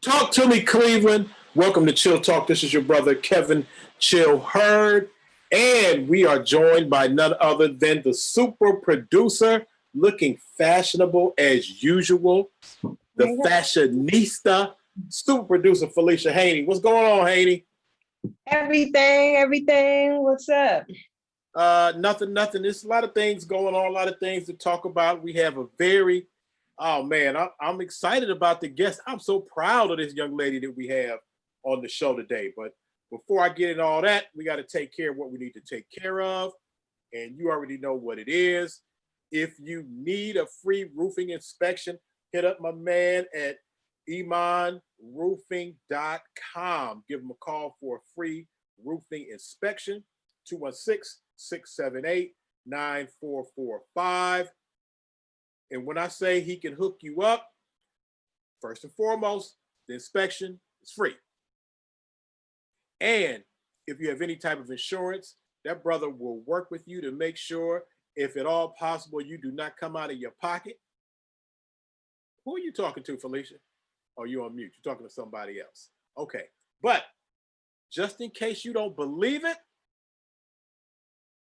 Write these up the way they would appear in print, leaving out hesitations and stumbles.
Talk to me, Cleveland. Welcome to Chill Talk. This is your brother, Kevin Chill Hurd. And we are joined by none other than the super producer, looking fashionable as usual, the fashionista, super producer, Felicia Haney. What's going on, Haney? Everything. What's up? Nothing. There's a lot of things going on, a lot of things to talk about. We have a very, oh man, I'm excited about the guest. I'm so proud of this young lady that we have on the show today. But before I get into all that, we got to take care of what we need to take care of. And you already know what it is. If you need a free roofing inspection, hit up my man at imanroofing.com. Give him a call for a free roofing inspection, 216-678-9445. And when I say he can hook you up, first and foremost, the inspection is free. And if you have any type of insurance, that brother will work with you to make sure, if at all possible, you do not come out of your pocket. Who are you talking to, Felicia? Oh, you're on mute. You're talking to somebody else. Okay. But just in case you don't believe it,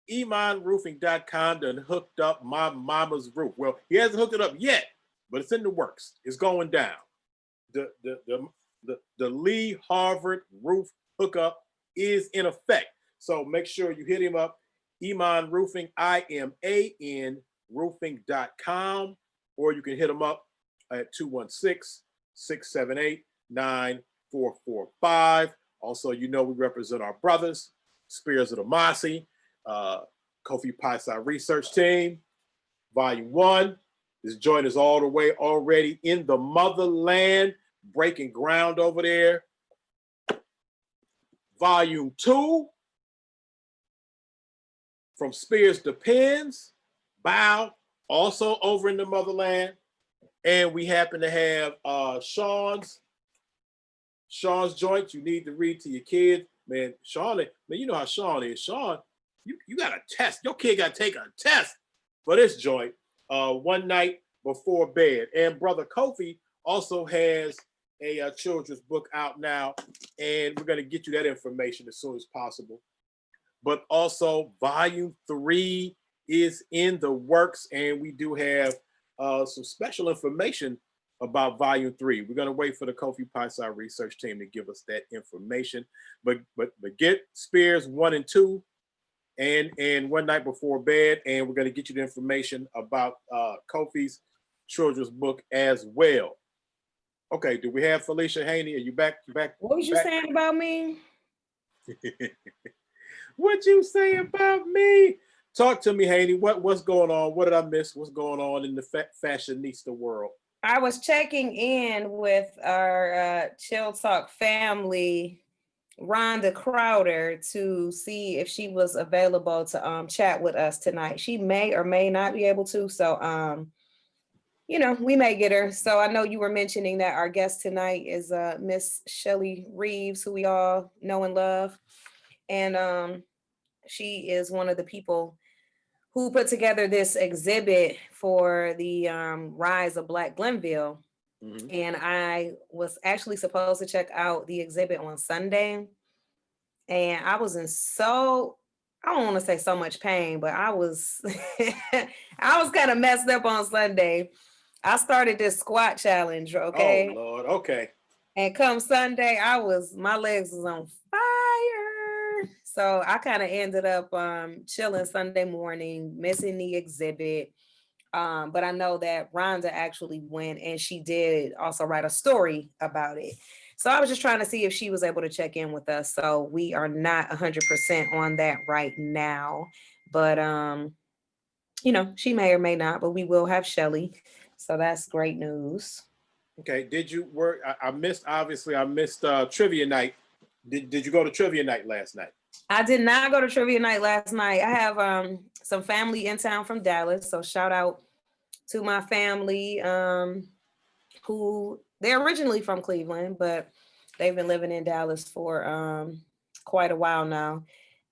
imanroofing.com done hooked up my mama's roof. Well, he hasn't hooked it up yet, but it's in the works. It's going down. The Lee Harvard roof hookup is in effect. So make sure you hit him up, Iman Roofing, IMAN roofing.com, or you can hit him up at 216-678-9445. Also, we represent our brothers, Spears of the Mossy, Kofi Paisai Research Team, Volume 1. This joint is all the way already in the motherland, breaking ground over there. Volume 2, From Spears to Pens, Bow, also over in the motherland. And we happen to have Sean's joint. You need to read to your kids. Man, Sean, you know how Sean is. Sean, you got a test. Your kid got to take a test for this joint one night before bed. And Brother Kofi also has a children's book out now, and we're going to get you that information as soon as possible. But also, Volume 3 is in the works, and we do have some special information about Volume 3. We're going to wait for the Kofi Paisai Research Team to give us that information. But get Spears 1 and 2 and One Night Before Bed, and we're going to get you the information about Kofi's children's book as well. Okay, do we have Felicia Haney? Are you back? What was you saying about me? What you say about me? Talk to me, Haney. What's going on? What did I miss? What's going on in the fashionista world? I was checking in with our Chill Talk family, Rhonda Crowder, to see if she was available to chat with us tonight. She may or may not be able to. So, we may get her. So I know you were mentioning that our guest tonight is Miss Shelli Reeves, who we all know and love. And she is one of the people who put together this exhibit for the Rise of Black Glenville. Mm-hmm. And I was actually supposed to check out the exhibit on Sunday. And I was in I don't want to say so much pain, but I was kind of messed up on Sunday. I started this squat challenge, okay? Oh, Lord, okay. And come Sunday, my legs was on fire. So I kind of ended up chilling Sunday morning, missing the exhibit. But I know that Rhonda actually went, and she did also write a story about it. So I was just trying to see if she was able to check in with us. So we are not 100% on that right now. But, she may or may not, but we will have Shelli. So that's great news. Okay. Did you work? I missed trivia night. Did you go to trivia night last night? I did not go to trivia night last night. I have some family in town from Dallas. So shout out to my family who they're originally from Cleveland, but they've been living in Dallas for quite a while now.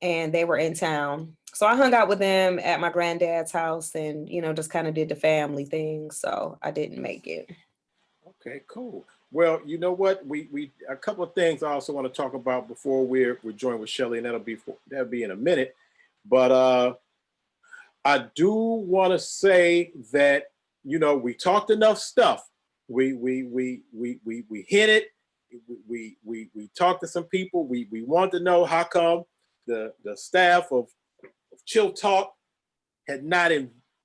And they were in town. So I hung out with them at my granddad's house and, just kind of did the family thing. So I didn't make it. Okay, cool. Well, you know what? We a couple of things I also want to talk about before we're joined with Shelly, and that'll be in a minute. But I do want to say that we talked enough stuff. We hit it. We talked to some people. We want to know how come the staff of Chill Talk had not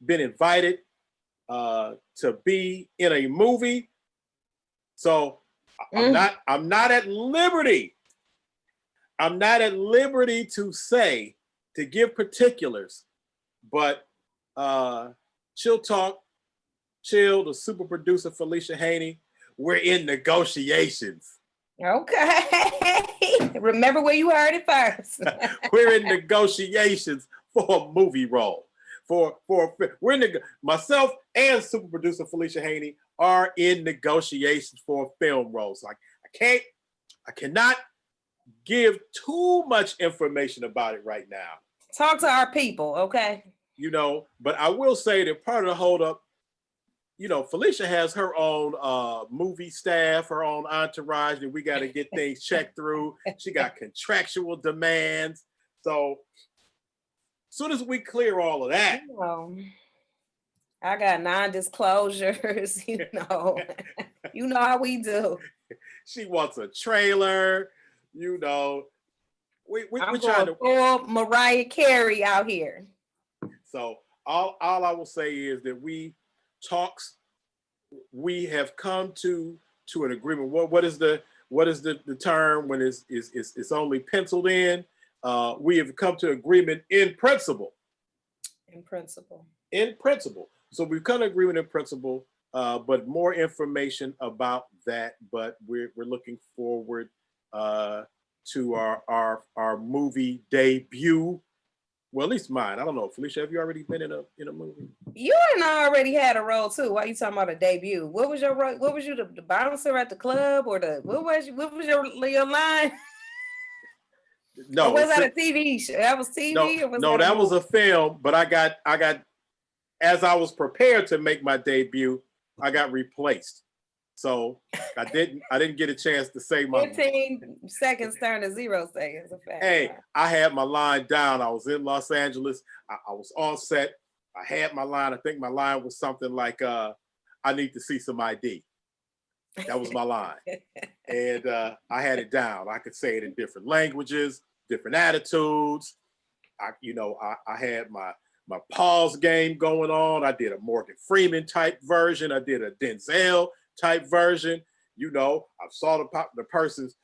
been invited to be in a movie. So I'm not at liberty. I'm not at liberty to give particulars, but Chill Talk, Chill, the super producer Felicia Haney, we're in negotiations. Okay. Remember where you heard it first. We're in negotiations for a movie role. Myself and super producer Felicia Haney are in negotiations for a film role. So I cannot give too much information about it right now. Talk to our people, okay? But I will say that part of the holdup, Felicia has her own movie staff, her own entourage that we got to get things checked through. She got contractual demands. So as soon as we clear all of that. I got non-disclosures, you know how we do. She wants a trailer, we're trying to pull Mariah Carey out here. So all I will say is that we have come to an agreement. What is the term when it's only penciled in? We have come to agreement in principle. In principle. So we've come to agreement in principle, but more information about that. But we're looking forward to our movie debut. Well, at least mine. I don't know. Felicia, have you already been in a movie? You and I already had a role too. Why are you talking about a debut? What was your role? What was you, the bouncer at the club, or what was your line? No, or was that a TV show? That was TV. No, that was a film. But I got as I was prepared to make my debut, I got replaced. So I didn't get a chance to say my 15 seconds turned to 0 seconds. Hey, I had my line down. I was in Los Angeles. I was on set. I had my line. I think my line was something like, I need to see some ID. That was my line. And I had it down. I could say it in different languages, different attitudes. I had my pause game going on. I did a Morgan Freeman type version. I did a Denzel type version. I saw the person's,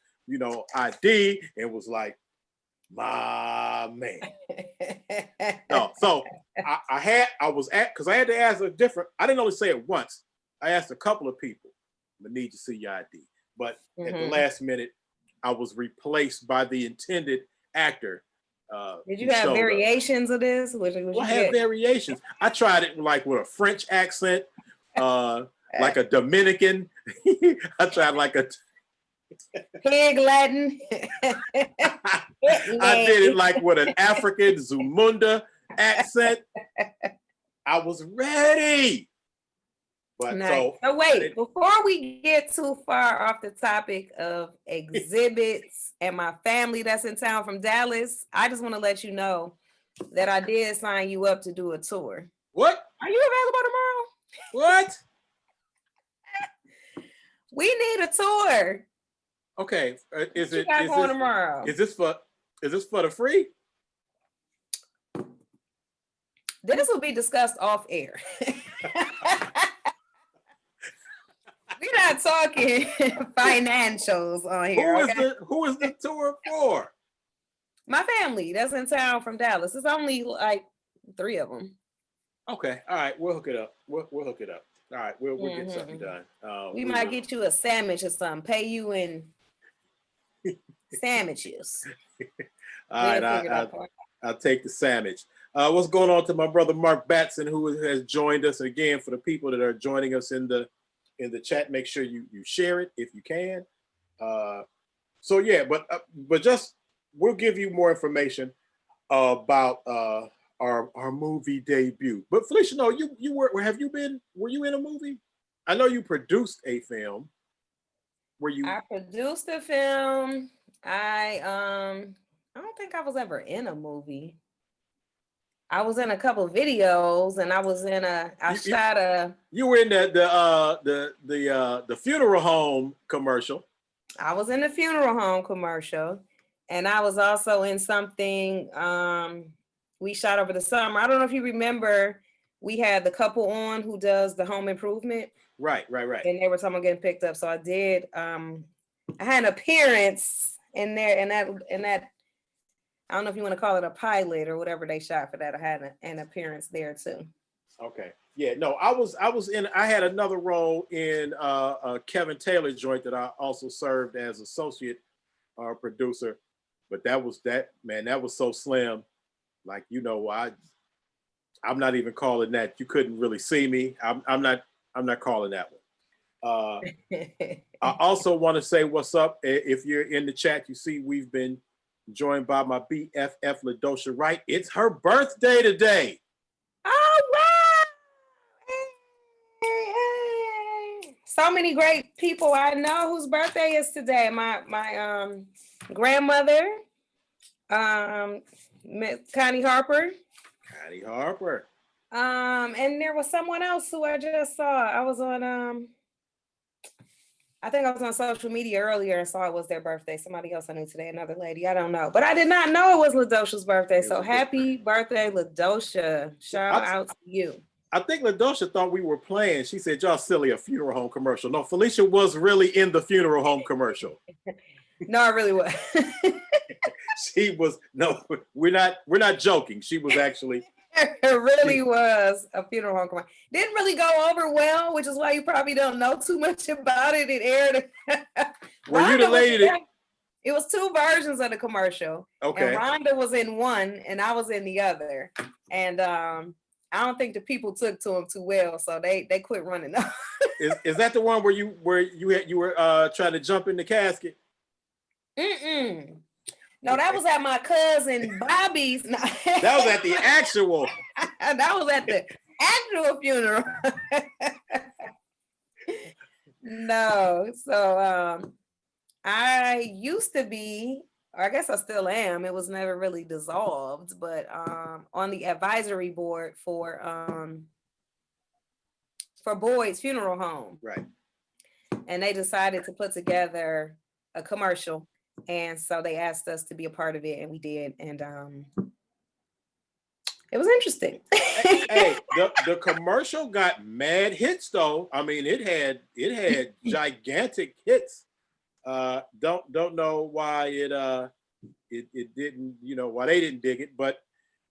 ID and was like, my man. No, so because I had to ask I didn't only say it once. I asked a couple of people, I need to see your ID. But at the last minute, I was replaced by the intended actor. Did you have variations of this? I had variations. I tried it like with a French accent, like a Dominican. I tried like a Pig Latin. I did it like with an African Zamunda accent. I was ready. But nice. So wait, before we get too far off the topic of exhibits and my family that's in town from Dallas, I just want to let you know that I did sign you up to do a tour. What? Are you available tomorrow? What? We need a tour. Okay. Is this for the free? This will be discussed off air. We're not talking financials on here. Who is the tour for? My family that's in town from Dallas. It's only like 3 of them. Okay. All right. We'll hook it up. We'll hook it up. All right. We'll get something done. We might get you a sandwich or something. Pay you in sandwiches. All right. I'll take the sandwich. What's going on to my brother Mark Batson, who has joined us again? For the people that are joining us in the chat, make sure you share it if you can. So yeah, but just we'll give you more information about our movie debut. But Felicia, no, were you in a movie? I know you produced a film. Were you? I produced a film. I don't think I was ever in a movie. I was in a couple videos, and I was in a. I shot a. You were in the funeral home commercial. I was in the funeral home commercial, and I was also in something we shot over the summer. I don't know if you remember, we had the couple on who does the home improvement. Right. And they were talking about getting picked up. So I did I had an appearance in there, and that I don't know if you want to call it a pilot or whatever they shot for that. I had an appearance there too. Okay. Yeah, no, I had another role in a Kevin Taylor joint that I also served as associate producer, but that was so slim. Like, I'm not even calling that. You couldn't really see me. I'm not calling that one. I also want to say what's up. If you're in the chat, you see we've been joined by my BFF LaDosha Wright. It's her birthday today. Oh wow! Hey. So many great people I know whose birthday is today. My grandmother, Connie Harper. Connie Harper. And there was someone else who I just saw. I was on I think I was on social media earlier and saw it was their birthday. Somebody else I knew today, another lady. I don't know. But I did not know it was LaDosha's birthday. So happy birthday, LaDosha. Shout out to you. I think LaDosha thought we were playing. She said, y'all silly, a funeral home commercial. No, Felicia was really in the funeral home commercial. No, I really was. She was, no, we're not joking. She was actually. It really was a funeral home commercial. Didn't really go over well, which is why you probably don't know too much about it. It aired. Were you the lady that? It was two versions of the commercial. Okay. And Rhonda was in one and I was in the other. And I don't think the people took to him too well, so they quit running. Is that the one where you were trying to jump in the casket? No, that was at my cousin Bobby's. No. That was at the actual. That was at the actual funeral. No, so I used to be, or I guess I still am. It was never really dissolved, but on the advisory board for Boyd's Funeral Home. Right. And they decided to put together a commercial. And so they asked us to be a part of it, and we did. And it was interesting. Hey, the commercial got mad hits though. I mean, it had gigantic hits. Don't know why it didn't, why they didn't dig it, but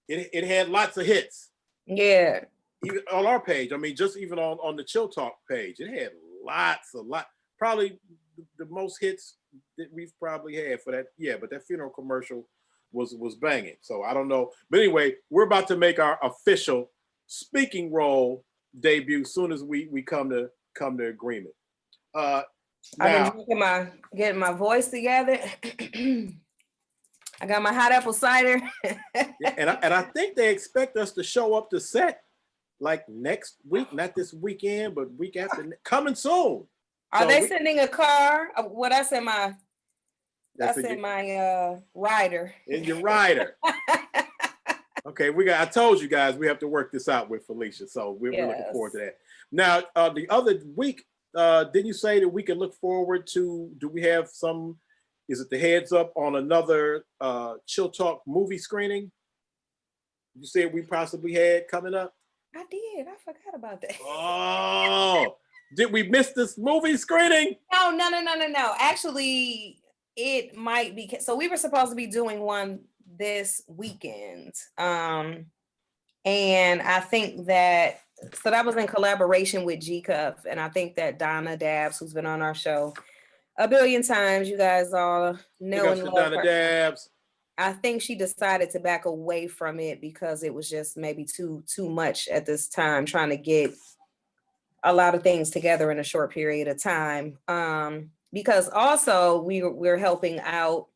it had lots of hits. Yeah. Even on our page. I mean, just even on the ChillTalk page, it had lots. Probably the most hits that we've probably had for that. Yeah, but that funeral commercial was banging. So I don't know. But anyway, we're about to make our official speaking role debut soon as we come to agreement. Now, I've been getting my voice together. I got my hot apple cider. Yeah, and I think they expect us to show up to set like next week, not this weekend, but week after, coming soon. Are they sending a car? What I said, that's in my rider. In your rider. Okay, I told you guys we have to work this out with Felicia, so we're looking forward to that. Now, the other week, didn't you say that we can look forward to? Do we have some? Is it the heads up on another ChillTalk movie screening? You said we possibly had coming up. I did. I forgot about that. Oh, did we miss this movie screening? No. Actually, it might be. So we were supposed to be doing one this weekend. And I think that was in collaboration with G Cuff. And I think that Donna Dabbs, who's been on our show a billion times, you guys all know and love Donna her. Dabbs. I think she decided to back away from it because it was just maybe too much at this time, trying to get a lot of things together in a short period of time. Because also we're helping out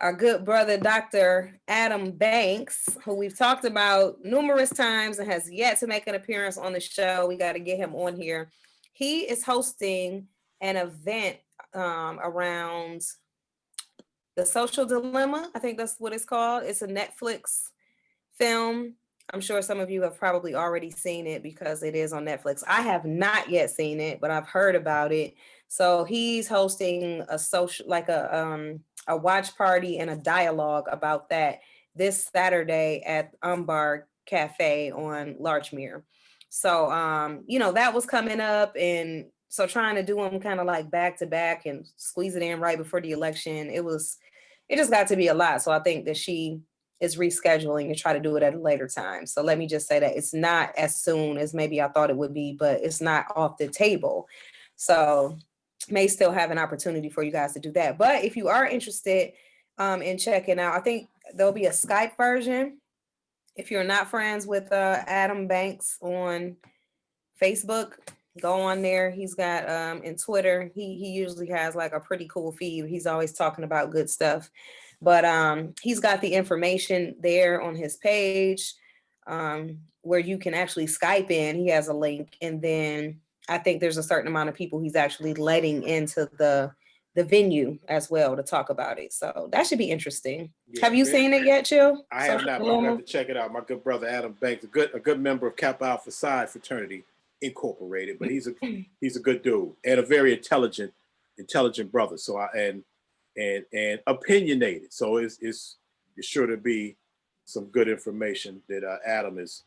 our good brother, Dr. Adam Banks, who we've talked about numerous times and has yet to make an appearance on the show. We got to get him on here. He is hosting an event around The Social Dilemma. I think that's what it's called. It's a Netflix film. I'm sure some of you have probably already seen it because it is on Netflix. I have not yet seen it, but I've heard about it. So he's hosting a social, like a watch party and a dialogue about that this Saturday at Umbar Cafe on Larchmere. So that was coming up, and so trying to do them kind of like back to back and squeeze it in right before the election, it just got to be a lot. So I think that she is rescheduling and try to do it at a later time. So let me just say that it's not as soon as maybe I thought it would be, but it's not off the table. So may still have an opportunity for you guys to do that. But if you are interested in checking out, I think there'll be a Skype version. If you're not friends with Adam Banks on Facebook, go on there. He's got in Twitter, he usually has like a pretty cool feed. He's always talking about good stuff. But he's got the information there on his page where you can actually Skype in. He has a link, and then I think there's a certain amount of people he's actually letting into the venue as well to talk about it. So that should be interesting. Yeah, have you seen it yet, Chill? I have not, but I'm going to have to check it out. My good brother Adam Banks, a good member of Kappa Alpha Psi fraternity Incorporated, but he's a good dude and a very intelligent brother. So and opinionated. So it's sure to be some good information that Adam is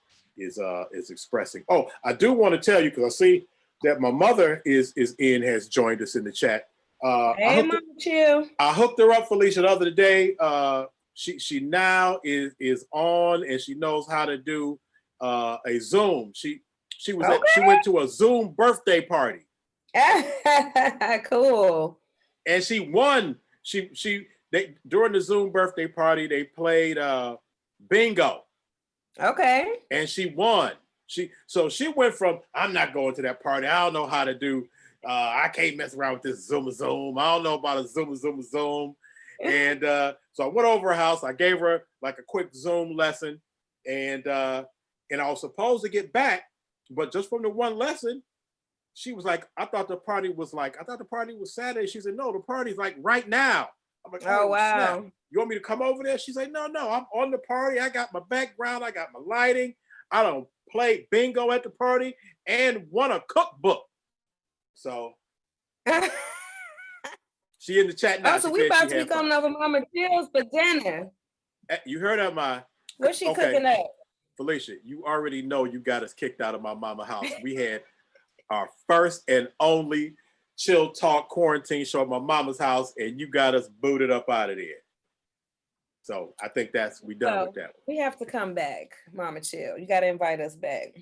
expressing. Oh, I do want to tell you, because I see that my mother has joined us in the chat. Hey, Mama Chill. I hooked her up, Felicia, the other day. She now is on, and she knows how to do a Zoom. She went to a Zoom birthday party. Cool. And she won. During the Zoom birthday party, they played bingo. Okay. And she won. She went from, I'm not going to that party, I don't know how to do, I can't mess around with this Zoom. I don't know about a Zoom. And so I went over her house. I gave her like a quick Zoom lesson, and I was supposed to get back, but just from the one lesson, she was like, I thought the party was Saturday. She said, no, the party's like right now. I'm like, oh wow. Snap. You want me to come over there? She's like, no, I'm on the party. I got my background. I got my lighting. I don't play bingo at the party and won a cookbook. So she in the chat now. Oh, so we about to be coming over Mama Jill's for dinner. You heard of my... What's she cooking up? Felicia, you already know you got us kicked out of my mama house. We had our first and only Chill Talk quarantine show at my mama's house, and you got us booted up out of there. So I think we done with that one. We have to come back, Mama Chill. You got to invite us back.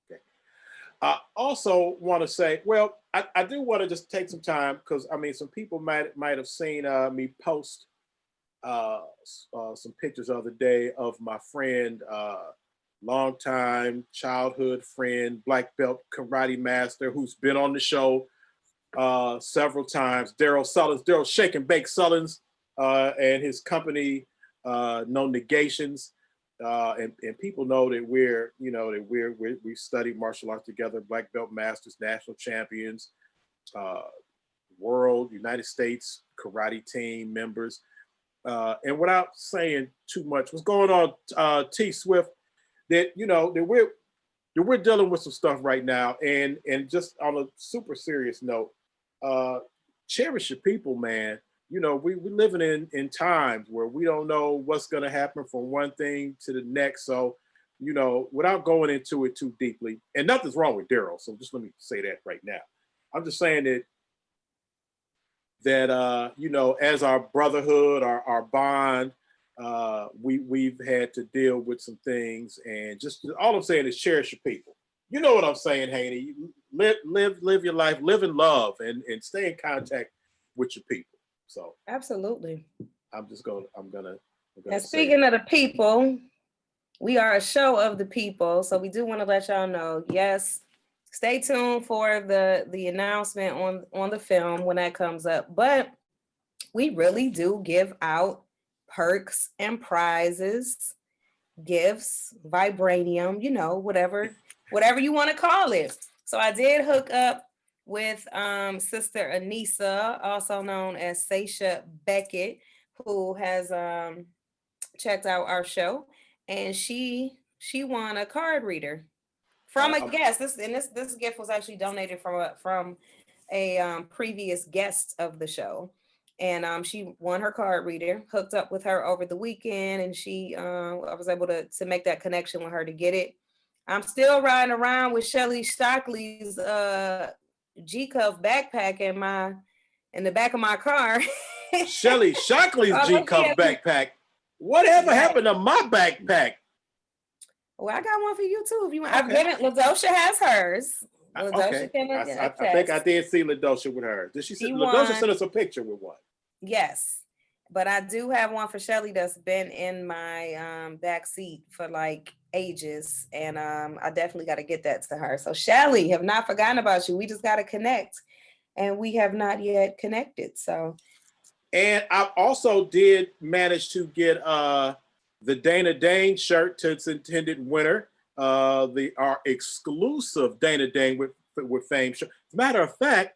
Okay. I also want to say, well, I do want to just take some time, because I mean, some people might have seen me post some pictures the other day of my friend, longtime childhood friend, black belt karate master, who's been on the show several times, Daryl Shake and Bake Sullins, and his company, No Negations, and people know that we studied martial arts together, black belt masters, national champions, world, United States karate team members, and without saying too much, what's going on, T Swift? That we're dealing with some stuff right now, and just on a super serious note, cherish your people, man. We living in times where we don't know what's going to happen from one thing to the next. So, without going into it too deeply, and nothing's wrong with Daryl. So just let me say that right now. I'm just saying that as our brotherhood, our bond, we've had to deal with some things, and just all I'm saying is cherish your people. You know what I'm saying, Haney? Live your life, live in love, and stay in contact with your people. So absolutely. I'm gonna. And speaking of the people, we are a show of the people, so we do want to let y'all know. Yes, stay tuned for the announcement on the film when that comes up. But we really do give out perks and prizes, gifts, vibranium, whatever you want to call it. So I did hook up with Sister Anissa, also known as Seisha Beckett, who has checked out our show, and she won a card reader from a guest. This gift was actually donated from a previous guest of the show, and she won her card reader. Hooked up with her over the weekend, and I was able to make that connection with her to get it. I'm still riding around with Shelli Shockley's G Cuff backpack in the back of my car. Shelli Shockley's G Cuff backpack. Whatever happened to my backpack? Well, I got one for you too if you want. Okay. I've given LaDosha has hers. Okay. I think I did see LaDosha with her. Did she LaDosha sent us a picture with one? Yes. But I do have one for Shelli that's been in my back seat for like ages. And I definitely got to get that to her. So Shelli, have not forgotten about you. We just got to connect. And we have not yet connected. So. And I also did manage to get the Dana Dane shirt to its intended winner. Our exclusive Dana Dane with Fame shirt. As a matter of fact,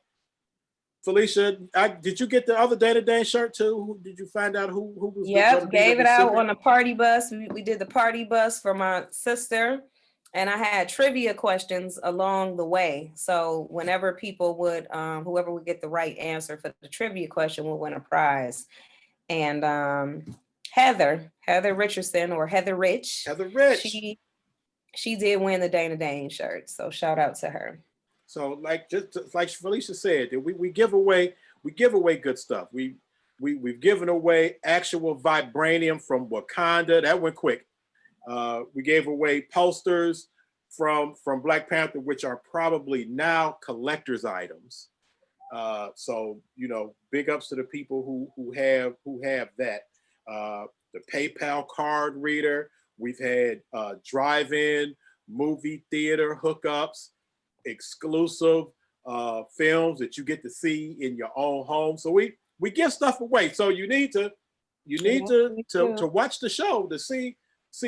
Felicia, did you get the other Dana Dane shirt too? Did you find out who was? Yep, gave it out on a party bus. We did the party bus for my sister, and I had trivia questions along the way. So whenever people would, whoever would get the right answer for the trivia question would win a prize. And Heather Richardson, or Heather Rich. She did win the Dana Dane shirt. So shout out to her. So just like Felicia said, we give away good stuff. We've given away actual vibranium from Wakanda. That went quick. We gave away posters from Black Panther, which are probably now collector's items. So big ups to the people who have that. The PayPal card reader. We've had drive-in movie theater hookups, exclusive films that you get to see in your own home. So we give stuff away. So you need to watch the show to see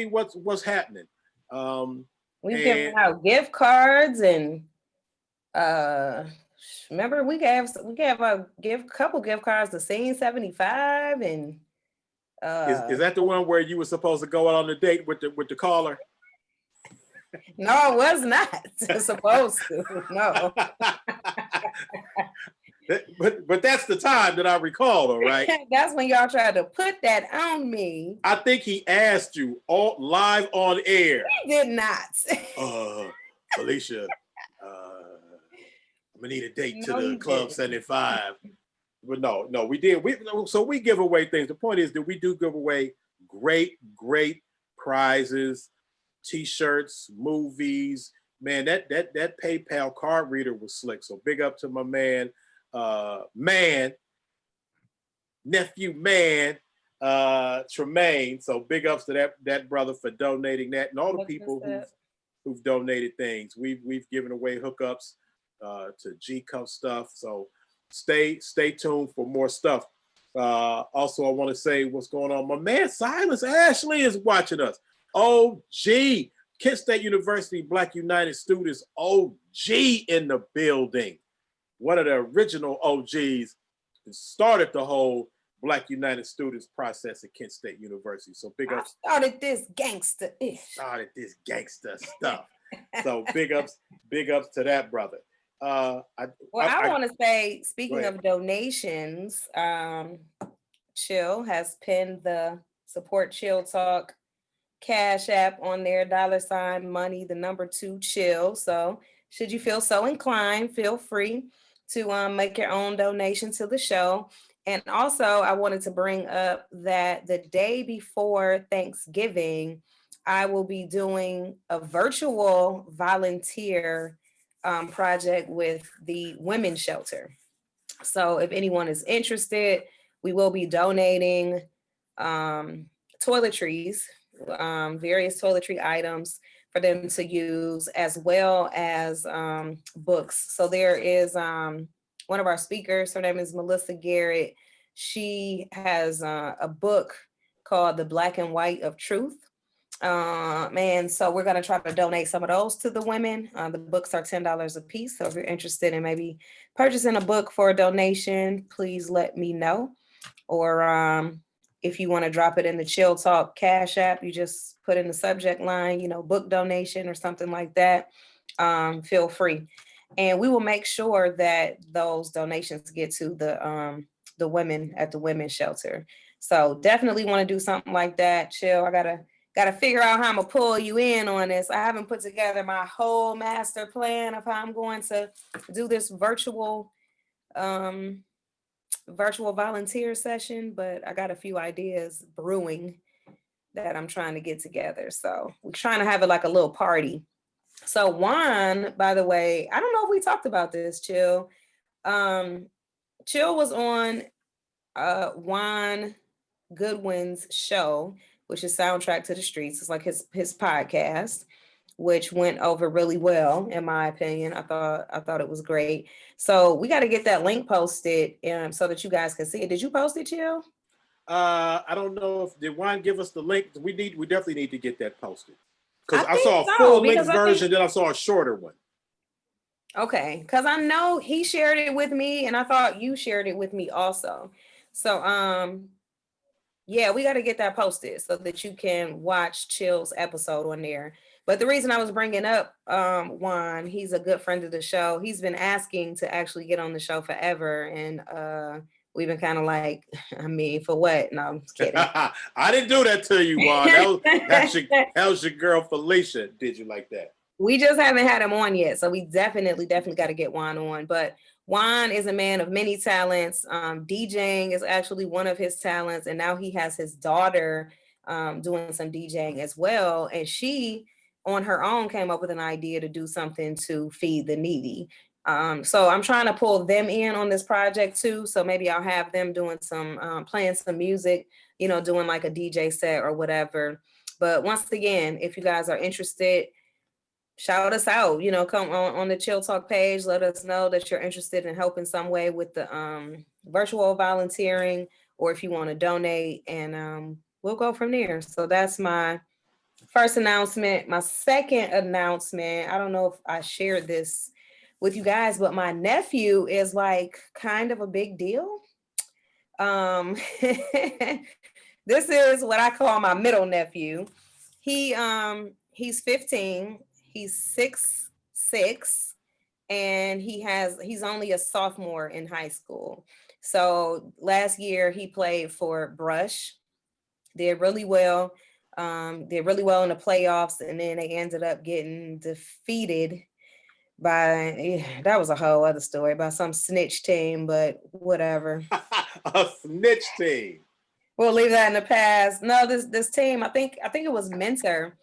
what's happening. We've given out gift cards, and remember we gave a couple gift cards to Scene 75, and is that the one where you were supposed to go out on a date with the caller? No, I was not supposed to. No. But that's the time that I recall, though, right? That's when y'all tried to put that on me. I think he asked you all live on air. He did not. Felicia, I'm gonna need a date to the Club 75. But no, we did. So we give away things. The point is that we do give away great prizes, T-shirts, movies. Man, that PayPal card reader was slick. So big up to my nephew Tremaine. So big ups to that brother for donating that, and all the people who've donated things. We've given away hookups to G Cup stuff. So stay tuned for more stuff. Also, I want to say what's going on. My man Silas Ashley is watching us. OG, Kent State University Black United Students, OG in the building. One of the original OGs started the whole Black United Students process at Kent State University. So big ups. Started this gangster stuff. So big ups to that brother. I want to say, speaking of donations, Chill has pinned the support ChillTalk Cash App on their $money, the number 2 Chill. So should you feel so inclined, feel free to make your own donation to the show. And also, I wanted to bring up that the day before Thanksgiving, I will be doing a virtual volunteer project with the women's shelter. So if anyone is interested, we will be donating toiletries, various toiletry items for them to use, as well as books. So there is one of our speakers, her name is Melissa Garrett. She has a book called The Black and White of Truth. And so we're going to try to donate some of those to the women. The books are $10 a piece. So if you're interested in maybe purchasing a book for a donation, please let me know. Or if you want to drop it in the Chill Talk Cash App, you just put in the subject line, you know, book donation or something like that. Feel free. And we will make sure that those donations get to the women at the women's shelter. So definitely want to do something like that. Chill. I gotta figure out how I'm gonna pull you in on this. I haven't put together my whole master plan of how I'm going to do this virtual volunteer session, but I got a few ideas brewing that I'm trying to get together. So we're trying to have it like a little party. So Juan, by the way, I don't know if we talked about this, Chill. Chill was on Juan Goodwin's show, which is Soundtrack to the Streets. It's like his podcast, which went over really well, in my opinion. I thought it was great. So we got to get that link posted so that you guys can see it. Did you post it, Chill? I don't know if did Juan give us the link. We definitely need to get that posted. Because I saw a so, full length version, then I saw a shorter one. Okay, because I know he shared it with me, and I thought you shared it with me also. So yeah, we got to get that posted so that you can watch Chill's episode on there. But the reason I was bringing up Juan, he's a good friend of the show. He's been asking to actually get on the show forever, and we've been kind of like, I mean, for what? No, I'm just kidding. I didn't do that to you, Juan. That was your girl Felicia. Did you like that? We just haven't had him on yet, so we definitely got to get Juan on. But Juan is a man of many talents. DJing is actually one of his talents, and now he has his daughter doing some DJing as well. And she, on her own, came up with an idea to do something to feed the needy. So I'm trying to pull them in on this project too. So maybe I'll have them doing some playing some music, you know, doing like a DJ set or whatever. But once again, if you guys are interested, shout us out, you know, come on the Chill Talk page. Let us know that you're interested in helping some way with the virtual volunteering, or if you want to donate, and we'll go from there. So that's my first announcement. My second announcement, I don't know if I shared this with you guys, but my nephew is like kind of a big deal. This is what I call my middle nephew. He's 15. He's 6'6", and he's only a sophomore in high school. So last year he played for Brush, did really well in the playoffs, and then they ended up getting defeated by, that was a whole other story, by some snitch team, but whatever. A snitch team. We'll leave that in the past. No, this team, I think it was Mentor,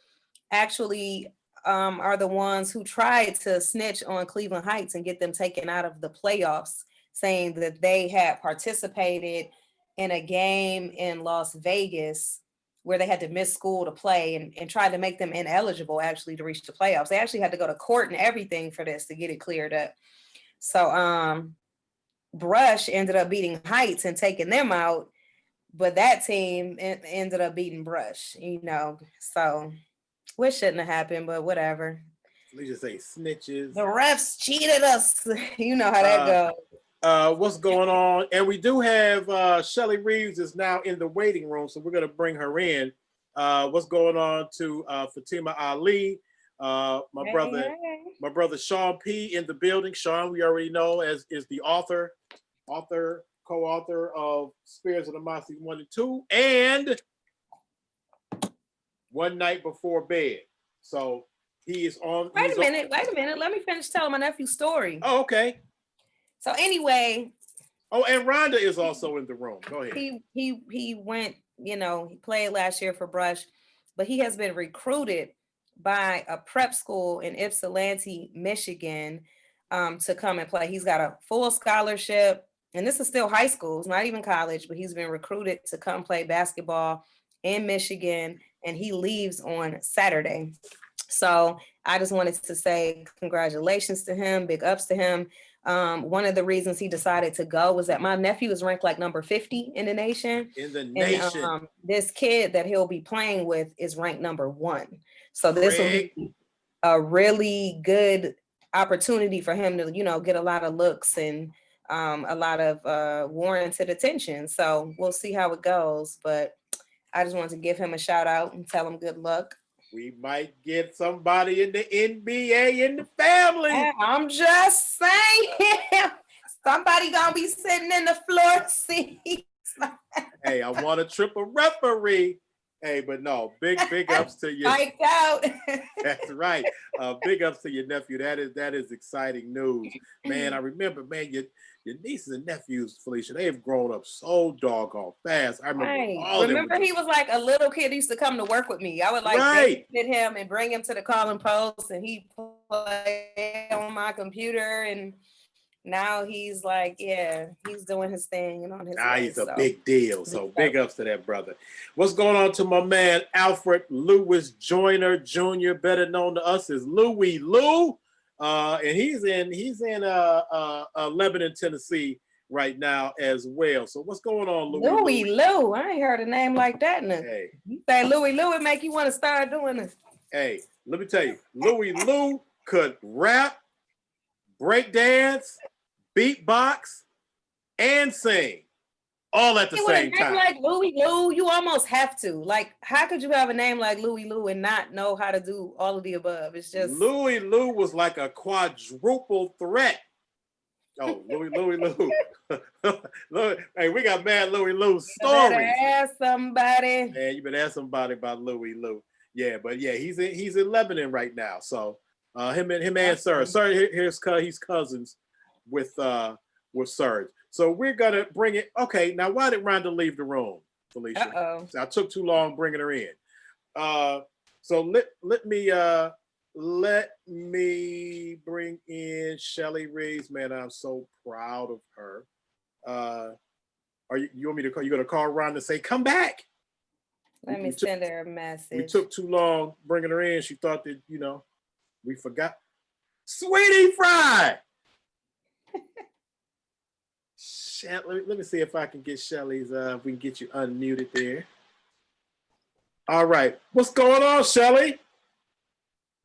actually are the ones who tried to snitch on Cleveland Heights and get them taken out of the playoffs, saying that they had participated in a game in Las Vegas where they had to miss school to play, and tried to make them ineligible actually to reach the playoffs. They actually had to go to court and everything for this to get it cleared up. So Brush ended up beating Heights and taking them out, but that team ended up beating Brush, you know, so which shouldn't have happened, but whatever. Let me just say snitches. The refs cheated us. You know how that goes. What's going on? And we do have Shelli Reeves is now in the waiting room, so we're going to bring her in. What's going on to Fatima Ali, my brother Sean P in the building. Sean, we already know is the co-author of Spirits of the Mind 1 and 2, and One Night Before Bed. So he is on. Wait a minute. Let me finish telling my nephew's story. Oh, okay. So anyway. Oh, and Rhonda is also in the room. Go ahead. He went, you know, he played last year for Brush, but he has been recruited by a prep school in Ypsilanti, Michigan, to come and play. He's got a full scholarship, and this is still high school. It's not even college, but he's been recruited to come play basketball in Michigan, and he leaves on Saturday. So I just wanted to say congratulations to him, big ups to him. One of the reasons he decided to go was that my nephew is ranked like number 50 in the nation. In the nation. And this kid that he'll be playing with is ranked number 1. So this will be a really good opportunity for him to, get a lot of looks and a lot of warranted attention. So we'll see how it goes. But I just wanted to give him a shout out and tell him good luck. We might get somebody in the NBA in the family. I'm just saying, somebody gonna be sitting in the floor seats. Hey, I want a triple referee. Hey, but no, big ups to you. Out. That's right. Big ups to your nephew. That is exciting news, man. I remember, man, your nieces and nephews, Felicia, they have grown up so doggone fast. I remember all of them. Remember, he was like a little kid. He used to come to work with me. I would like babysit him and bring him to the Calling Post, and he play on my computer. And now he's like, he's doing his thing and on his way. He's a big deal. So big ups to that brother. What's going on to my man Alfred Lewis Joyner Jr., better known to us as Louie Lou. And he's in Lebanon, Tennessee right now as well. So what's going on, Louie Lou? I ain't heard a name like that. Hey. You say Louie Lou, it make you want to start doing this. Hey, let me tell you, Louie Lou could rap, break dance, beatbox, and sing all at the same time. Like Louie Lou, you almost have to. Like, how could you have a name like Louie Lou and not know how to do all of the above? It's just Louie Lou was like a quadruple threat. Oh, Louie Lou. Hey, we got mad Louie Lou stories. You better ask somebody. Man, you better ask somebody about Louie Lou. Yeah, but yeah, he's in Lebanon right now. So him and Serge. He's cousins with Serge. So we're gonna bring it. Okay, now why did Rhonda leave the room, Felicia? I took too long bringing her in. So let me bring in Shelli Reeves. Man, I'm so proud of her. You want me to call? You gonna call Rhonda and say, come back? Let me send her a message. We took too long bringing her in. She thought that we forgot. Sweetie Fry. Let me see if I can get Shelly's. If we can get you unmuted there. All right. What's going on, Shelli?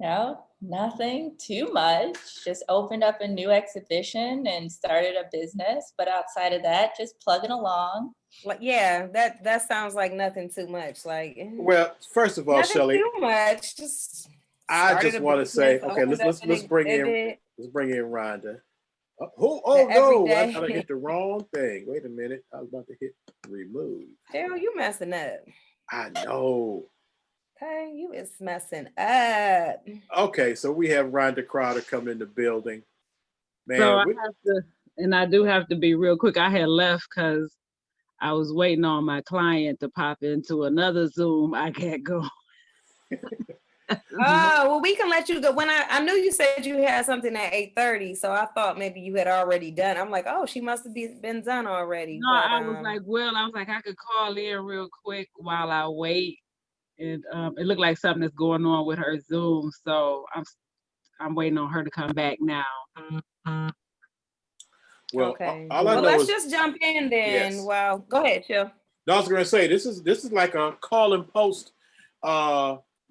No, nothing too much. Just opened up a new exhibition and started a business. But outside of that, just plugging along. Like, yeah, that sounds like nothing too much. Like, well, first of all, Shelli, too much. I just want to say, okay, let's bring in Rhonda. No, I hit the wrong thing. Wait a minute, I was about to hit remove. Hell, you messing up. I know. Okay, you is messing up. Okay, so we have Rhonda Crowder coming in the building. Man, so I do have to be real quick. I had left because I was waiting on my client to pop into another Zoom. I can't go. Well, we can let you go. When I knew you said you had something at 8:30, so I thought maybe you had already done. I'm like, oh, she must have been done already. No, but, I was like, I could call in real quick while I wait. And it looked like something is going on with her Zoom, so I'm waiting on her to come back now. Well, okay. Let's just jump in then. Yes. Well, go ahead, Chill. No, I was going to say this is like a Calling Post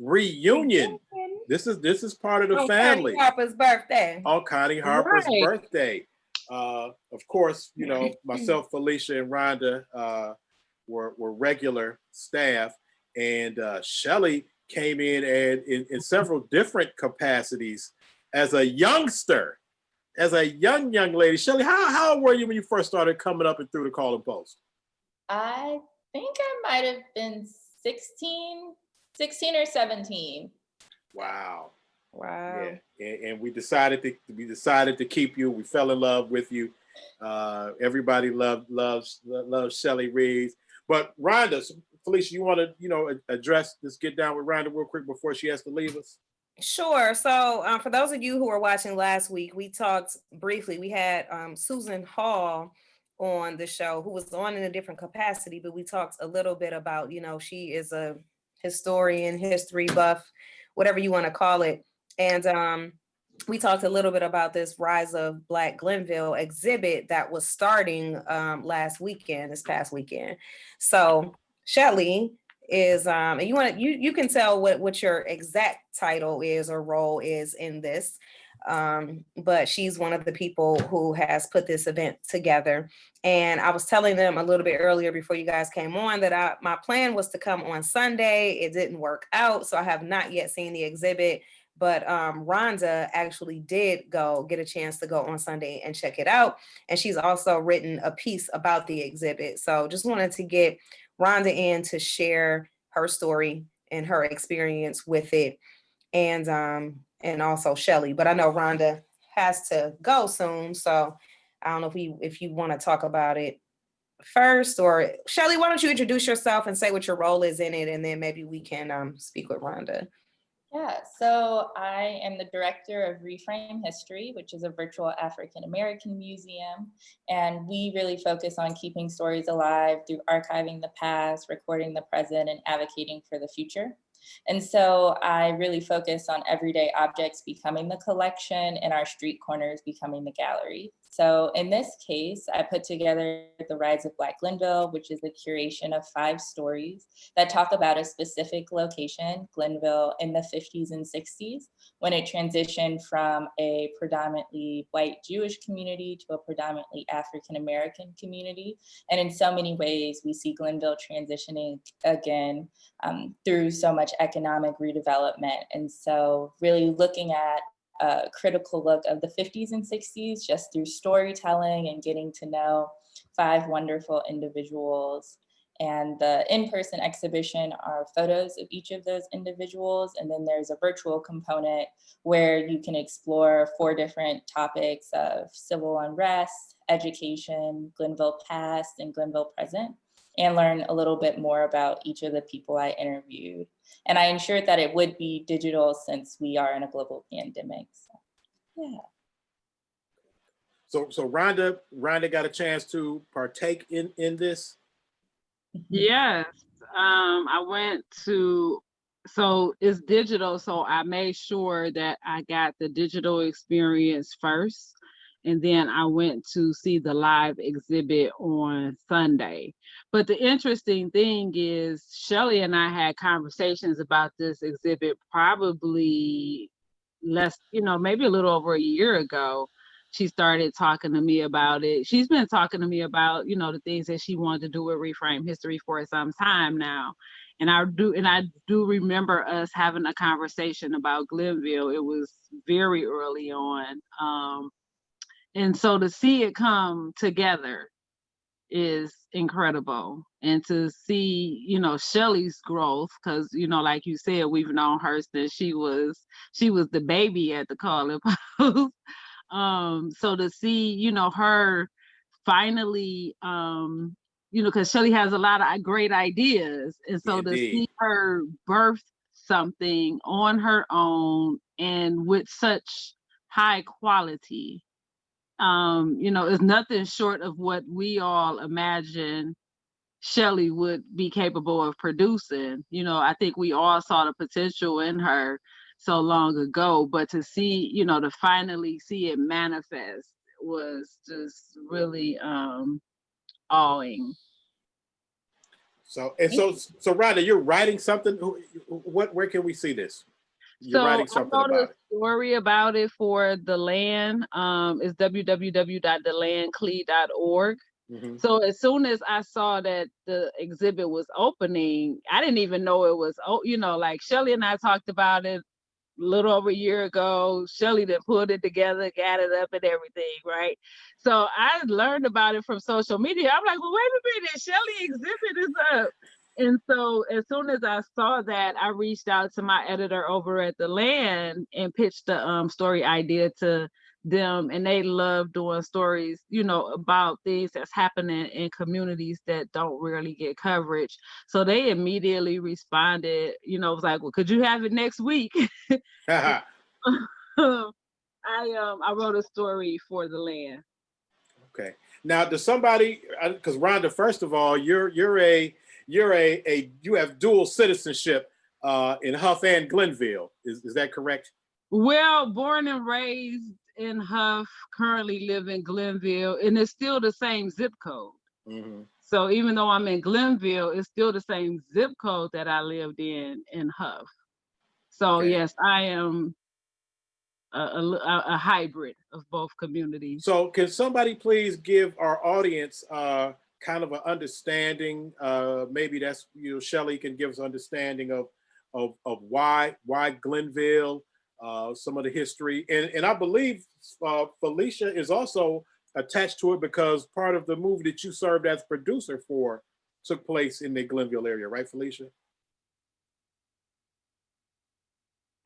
reunion. This is part of the family. Connie Harper's birthday. On Connie Harper's birthday. Of course, myself, Felicia, and Rhonda were regular staff, and Shelli came in several different capacities as a youngster, as a young lady. Shelli, how old were you when you first started coming up and through the Calling Post? I think I might have been 16 or 17. Wow. Yeah. And we decided to keep you. We fell in love with you. Everybody loves Shelli Reeves. But Rhonda, Felicia, you want to address this? Get down with Rhonda real quick before she has to leave us. Sure. So for those of you who were watching last week, we talked briefly. We had Susan Hall on the show, who was on in a different capacity, but we talked a little bit about, she is a historian, history buff, whatever you want to call it. And we talked a little bit about this Rise of Black Glenville exhibit that was starting this past weekend. So Shelli is and you can tell what your exact title is or role is in this. But she's one of the people who has put this event together. And I was telling them a little bit earlier before you guys came on that my plan was to come on Sunday. It didn't work out, so I have not yet seen the exhibit. But Rhonda actually did get a chance to go on Sunday and check it out. And she's also written a piece about the exhibit. So just wanted to get Rhonda in to share her story and her experience with it. And also Shelli. But I know Rhonda has to go soon. So I don't know if you want to talk about it first, or Shelli, why don't you introduce yourself and say what your role is in it, and then maybe we can speak with Rhonda. Yeah, so I am the director of Reframe History, which is a virtual African American museum. And we really focus on keeping stories alive through archiving the past, recording the present, and advocating for the future. And so I really focus on everyday objects becoming the collection and our street corners becoming the gallery. So in this case, I put together the Rise of Black Glenville, which is a curation of 5 stories that talk about a specific location, Glenville, in the 50s and 60s, when it transitioned from a predominantly white Jewish community to a predominantly African American community. And in so many ways, we see Glenville transitioning again through so much economic redevelopment. And so really looking at a critical look of the 50s and 60s just through storytelling and getting to know 5 wonderful individuals. And the in-person exhibition are photos of each of those individuals. And then there's a virtual component where you can explore 4 different topics of civil unrest, education, Glenville past, and Glenville present, and learn a little bit more about each of the people I interviewed. And I ensured that it would be digital since we are in a global pandemic. So, yeah. So Rhonda got a chance to partake in this. Yes. I went to, so it's digital. So I made sure that I got the digital experience first. And then I went to see the live exhibit on Sunday. But the interesting thing is Shelli and I had conversations about this exhibit probably maybe a little over a year ago. She started talking to me about it. She's been talking to me about, the things that she wanted to do with Reframe History for some time now. And I do remember us having a conversation about Glenville. It was very early on. And so to see it come together is incredible. And to see, Shelli's growth, because, like you said, we've known her since she was the baby at the Calling Post. So to see, her finally, because Shelli has a lot of great ideas. And so to see her birth something on her own and with such high quality, is nothing short of what we all imagine Shelli would be capable of producing. I think we all saw the potential in her so long ago, but to see, to finally see it manifest was just really awing. So Rhonda, you're writing something. Where can we see this? You're writing something about it. I wrote a story about it for The Land. It's www.thelandclee.org. Mm-hmm. So as soon as I saw that the exhibit was opening, I didn't even know it was, like Shelli and I talked about it a little over a year ago. Shelli then pulled it together, got it up and everything, right? So I learned about it from social media. I'm like, well, wait a minute, Shelli exhibit is up. And so as soon as I saw that, I reached out to my editor over at The Land and pitched the story idea to them, and they love doing stories, about things that's happening in communities that don't really get coverage. So they immediately responded, was like, well, could you have it next week? I wrote a story for The Land. Okay. Now, does somebody, because Rhonda, first of all, you have dual citizenship in Huff and Glenville. Is that correct? Well, born and raised in Huff, currently live in Glenville, and it's still the same zip code. Mm-hmm. So even though I'm in Glenville, it's still the same zip code that I lived in Huff. So Okay. yes, I am a hybrid of both communities. So can somebody please give our audience kind of an understanding? Maybe that's, Shelli can give us understanding of why Glenville, some of the history, and I believe Felicia is also attached to it because part of the movie that you served as producer for took place in the Glenville area, right, Felicia?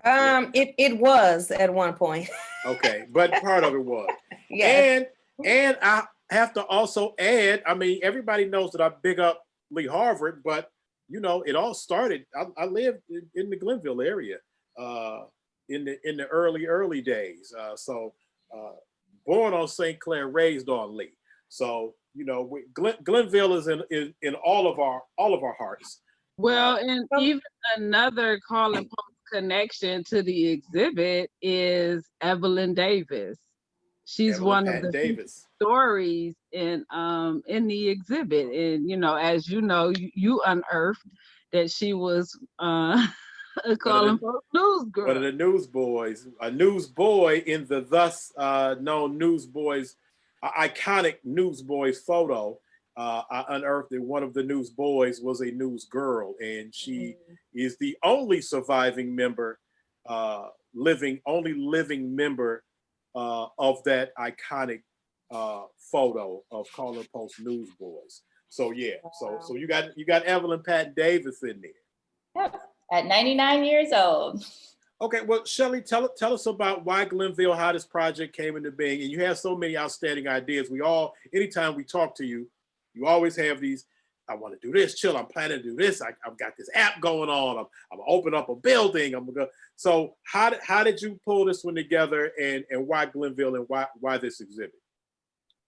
It was at one point. Okay, but part of it was. Yes. And I have to also add, I mean, everybody knows that I big up Lee Harvard, but it all started. I lived in the Glenville area in the early days. So born on St. Clair, raised on Lee. So Glenville is in all of our hearts. Well, and even another call and post connection to the exhibit is Evelyn Davis. She's Evelyn one of Patton the Davis. stories in the exhibit, and as you unearthed that she was a call and post news girl. One of the newsboys, a newsboy in the thus known Newsboys, iconic Newsboys photo. I unearthed that one of the newsboys was a news girl, and she is the only surviving member, living member of that iconic photo of Call and Post Newsboys. So yeah, so you got Evelyn Patton Davis in there. Yep. At 99 years old. Okay, well, Shelli, tell us about why Glenville, how this project came into being. And you have so many outstanding ideas. Anytime we talk to you, you always have these, I want to do this, I'm planning to do this. I've got this app going on. I'm gonna open up a building. So how did you pull this one together, and why Glenville, and why this exhibit?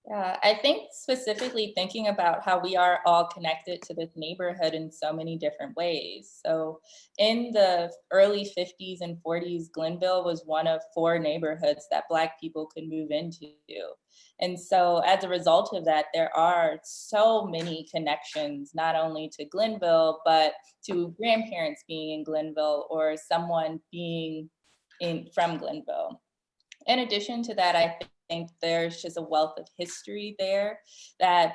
Yeah, I think specifically thinking about how we are all connected to this neighborhood in so many different ways. So in the early 50s and 40s, Glenville was one of 4 neighborhoods that Black people could move into. And so as a result of that, there are so many connections, not only to Glenville, but to grandparents being in Glenville or someone being from Glenville. In addition to that, I think there's just a wealth of history there that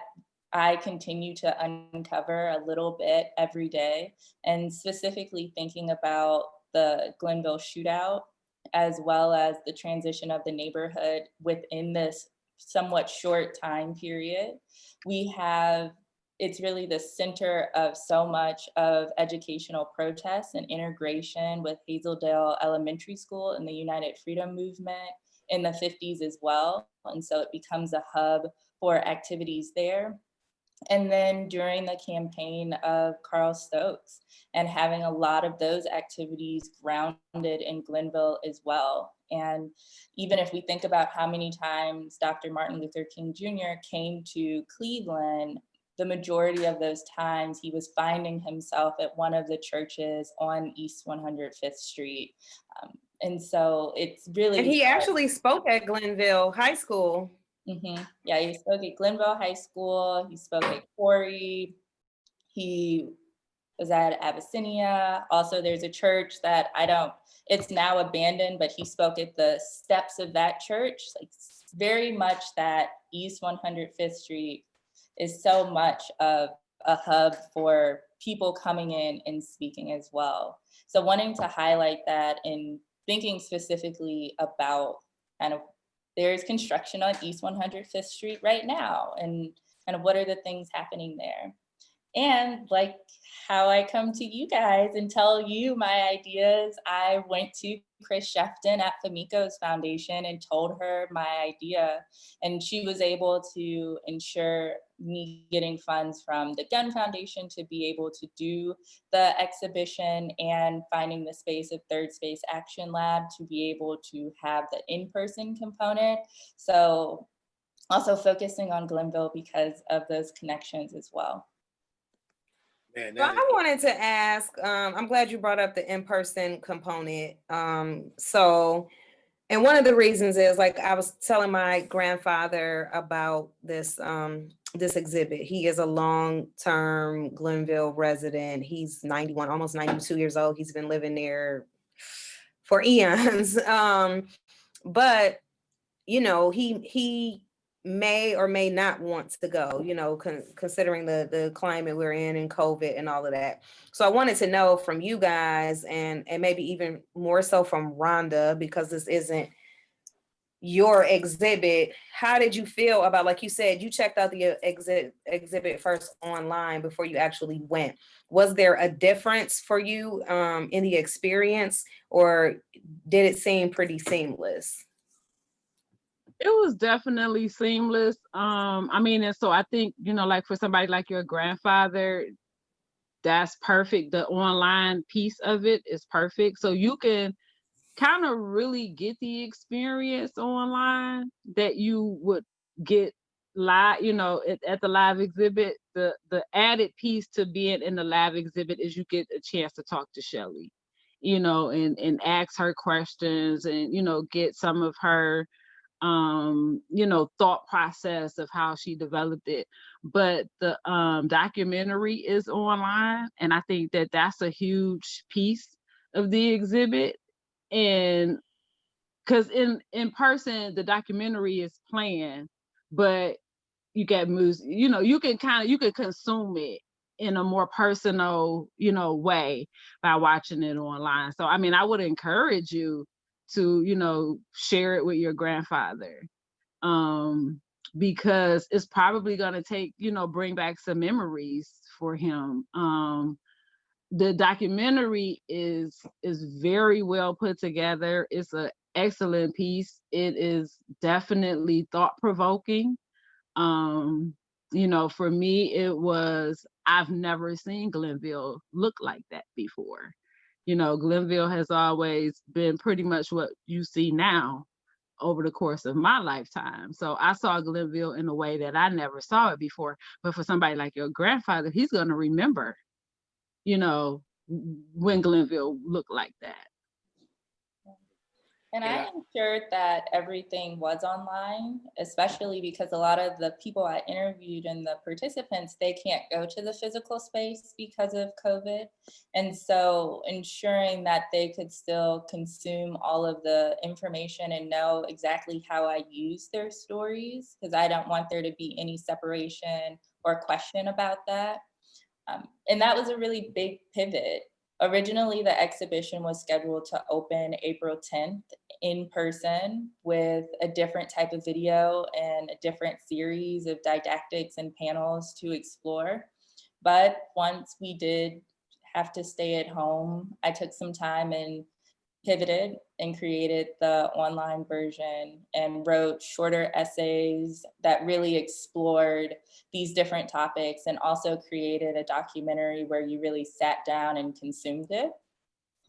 I continue to uncover a little bit every day, and specifically thinking about the Glenville shootout, as well as the transition of the neighborhood within this somewhat short time period. It's really the center of so much of educational protests and integration with Hazeldale Elementary School and the United Freedom Movement in the 50s as well. And so it becomes a hub for activities there. And then during the campaign of Carl Stokes, and having a lot of those activities grounded in Glenville as well. And even if we think about how many times Dr. Martin Luther King Jr. came to Cleveland, the majority of those times he was finding himself at one of the churches on East 105th Street. And so it's really— And he actually spoke at Glenville High School. Mm-hmm. Yeah, he spoke at Glenville High School. He spoke at Corey. He was at Abyssinia. Also, there's a church that it's now abandoned, but he spoke at the steps of that church. Like, very much that East 105th Street is so much of a hub for people coming in and speaking as well. So wanting to highlight that and thinking specifically about kind of there's construction on East 105th Street right now, and kind of what are the things happening there. And like how I come to you guys and tell you my ideas, I went to Chris Shefton at Famiko's Foundation and told her my idea, and she was able to ensure me getting funds from the Gun Foundation to be able to do the exhibition, and finding the space of Third Space Action Lab to be able to have the in-person component. So also focusing on Glenville because of those connections as well. Man, So that is, I wanted to ask, I'm glad you brought up the in-person component. And one of the reasons is, like, I was telling my grandfather about this exhibit. He is a long-term Glenville resident. He's 91, almost 92 years old. He's been living there for eons. But he may or may not want to go, considering the climate we're in and COVID and all of that. So I wanted to know from you guys, and maybe even more so from Rhonda, because this isn't your exhibit. How did you feel about, like you said, you checked out the exhibit first online before you actually went? Was there a difference for you in the experience, or did it seem pretty seamless? It was definitely seamless. I mean, and so I think, like for somebody like your grandfather, that's perfect. The online piece of it is perfect. So you can kind of really get the experience online that you would get live, at the live exhibit. The added piece to being in the live exhibit is you get a chance to talk to Shelli, and ask her questions, and get some of her thought process of how she developed it. But the documentary is online, and I think that that's a huge piece of the exhibit. And because in person the documentary is playing, but you get moves, you can consume it in a more personal way by watching it online. So I mean, I would encourage you to share it with your grandfather, because it's probably going to bring back some memories for him. The documentary is very well put together. It's an excellent piece. It is definitely thought-provoking. For me, I've never seen Glenville look like that before. Glenville has always been pretty much what you see now over the course of my lifetime. So I saw Glenville in a way that I never saw it before. But for somebody like your grandfather, he's going to remember, when Glenville looked like that. And I ensured that everything was online, especially because a lot of the people I interviewed and the participants, they can't go to the physical space because of COVID. And so ensuring that they could still consume all of the information and know exactly how I use their stories, because I don't want there to be any separation or question about that. And that was a really big pivot. Originally, the exhibition was scheduled to open April 10th in person with a different type of video and a different series of didactics and panels to explore. But once we did have to stay at home, I took some time and pivoted and created the online version and wrote shorter essays that really explored these different topics, and also created a documentary where you really sat down and consumed it,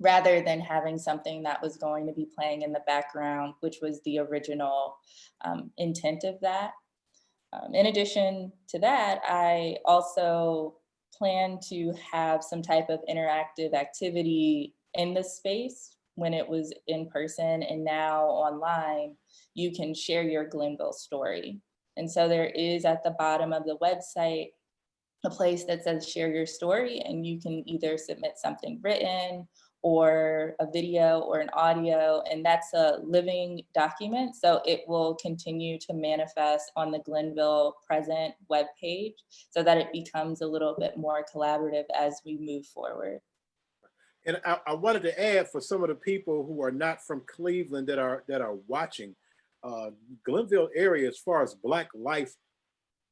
rather than having something that was going to be playing in the background, which was the original intent of that. In addition to that, I also plan to have some type of interactive activity in the space when it was in person, and now online, you can share your Glenville story. And so there is at the bottom of the website a place that says share your story, and you can either submit something written or a video or an audio, and that's a living document. So it will continue to manifest on the Glenville Present webpage so that it becomes a little bit more collaborative as we move forward. and I wanted to add, for some of the people who are not from Cleveland that are watching, Glenville area, as far as Black life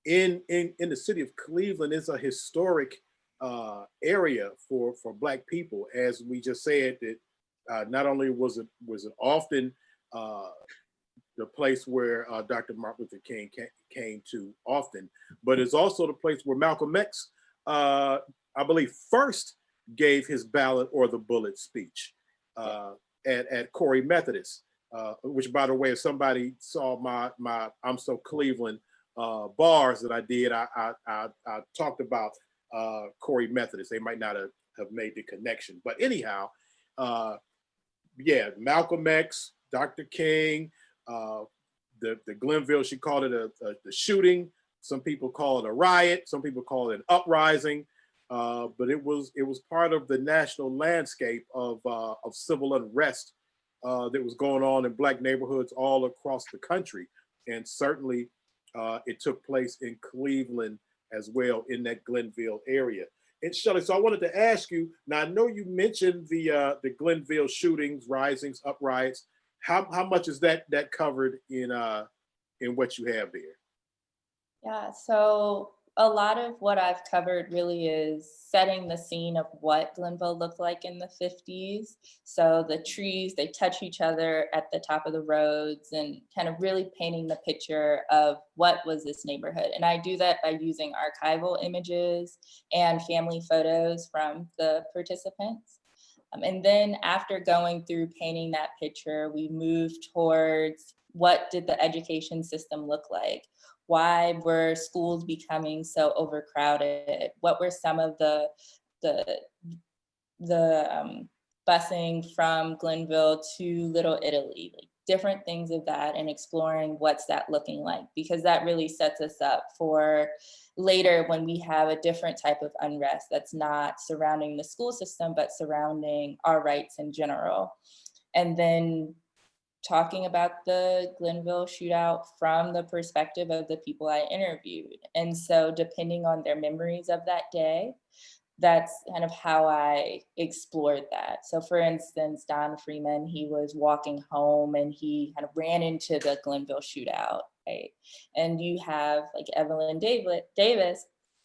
in the city of Cleveland, is a historic area for Black people. As we just said, that not only was it often the place where Dr. Martin Luther King came to often, but it's also the place where Malcolm X, I believe, first gave his ballot or the bullet speech at Corey Methodist, which, by the way, if somebody saw my I'm So Cleveland bars that I did, I talked about Corey Methodist. They might not have made the connection. But anyhow, yeah, Malcolm X, Dr. King, the Glenville, she called it the shooting. Some people call it a riot. Some people call it an uprising. But it was part of the national landscape of civil unrest that was going on in Black neighborhoods all across the country. And certainly it took place in Cleveland as well, in that Glenville area. And Shelli, so I wanted to ask you, now I know you mentioned the Glenville shootings, risings, up riots. How much is that covered in what you have there? Yeah, so a lot of what I've covered really is setting the scene of what Glenville looked like in the 50s. So the trees, they touch each other at the top of the roads, and kind of really painting the picture of what was this neighborhood. And I do that by using archival images and family photos from the participants. And then after going through painting that picture, we moved towards what did the education system look like? Why were schools becoming so overcrowded? What were some of the busing from Glenville to Little Italy, like different things of that, and exploring what's that looking like, because that really sets us up for later when we have a different type of unrest that's not surrounding the school system, but surrounding our rights in general. And then talking about the Glenville shootout from the perspective of the people I interviewed. And so depending on their memories of that day, that's kind of how I explored that. So for instance, Don Freeman, he was walking home and he kind of ran into the Glenville shootout, right? And you have like Evelyn Davis,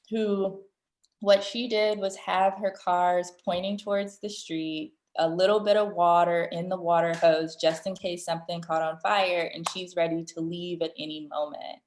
who what she did was have her cars pointing towards the street, a little bit of water in the water hose just in case something caught on fire, and she's ready to leave at any moment.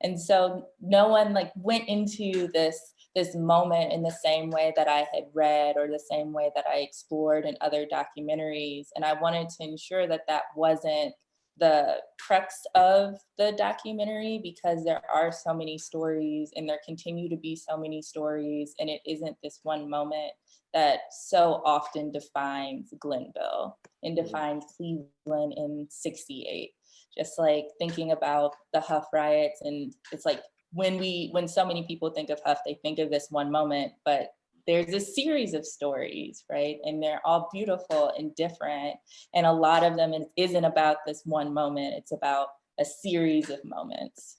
And so no one like went into this moment in the same way that I had read, or the same way that I explored in other documentaries. And I wanted to ensure that that wasn't the crux of the documentary, because there are so many stories and there continue to be so many stories, and it isn't this one moment that so often defines Glenville and defines Cleveland in '68. Just like thinking about the Huff riots, and it's like when so many people think of Huff, they think of this one moment, but there's a series of stories, right? And they're all beautiful and different. And a lot of them isn't about this one moment, it's about a series of moments.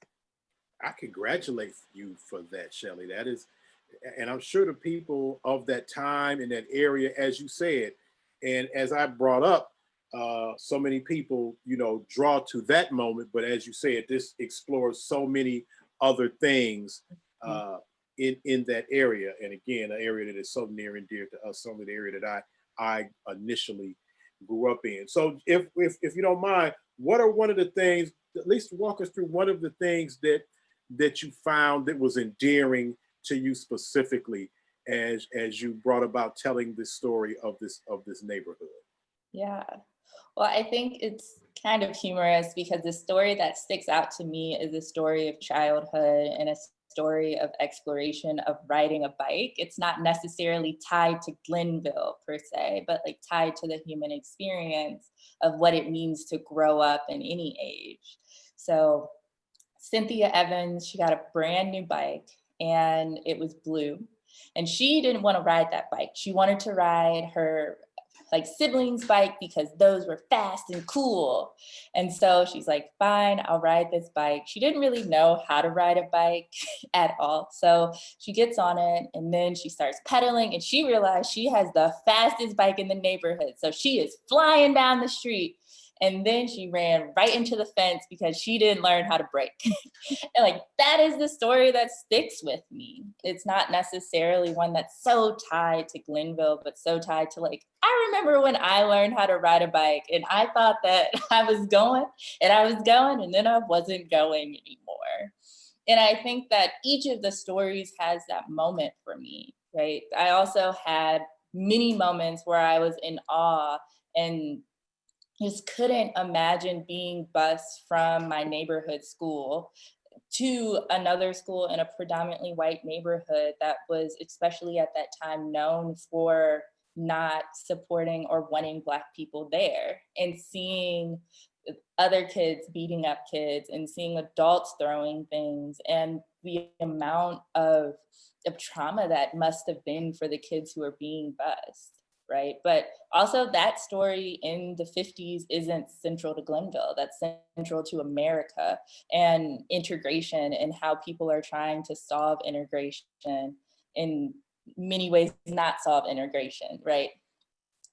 I congratulate you for that, Shelli. That is, and I'm sure the people of that time in that area, as you said, and as I brought up, so many people, draw to that moment. But as you said, this explores so many other things in that area. And again, an area that is so near and dear to us, certainly the area that I initially grew up in. So if you don't mind, what are one of the things, at least walk us through one of the things that you found that was endearing to you specifically as you brought about telling this story of this neighborhood? Yeah, well, I think it's kind of humorous because the story that sticks out to me is a story of childhood and a story of exploration of riding a bike. It's not necessarily tied to Glenville per se, but like tied to the human experience of what it means to grow up in any age. So Cynthia Evans, she got a brand new bike and it was blue. And she didn't want to ride that bike. She wanted to ride her like siblings' bike because those were fast and cool. And so she's like, fine, I'll ride this bike. She didn't really know how to ride a bike at all. So she gets on it and then she starts pedaling and she realized she has the fastest bike in the neighborhood. So she is flying down the street. And then she ran right into the fence because she didn't learn how to brake. And like, that is the story that sticks with me. It's not necessarily one that's so tied to Glenville, but so tied to like, I remember when I learned how to ride a bike and I thought that I was going and then I wasn't going anymore. And I think that each of the stories has that moment for me, right? I also had many moments where I was in awe and just couldn't imagine being bused from my neighborhood school to another school in a predominantly white neighborhood that was, especially at that time, known for not supporting or wanting Black people there, and seeing other kids beating up kids and seeing adults throwing things, and the amount of trauma that must have been for the kids who are being bused. Right. But also that story in the 50s isn't central to Glenville. That's central to America and integration, and how people are trying to solve integration, in many ways not solve integration. Right.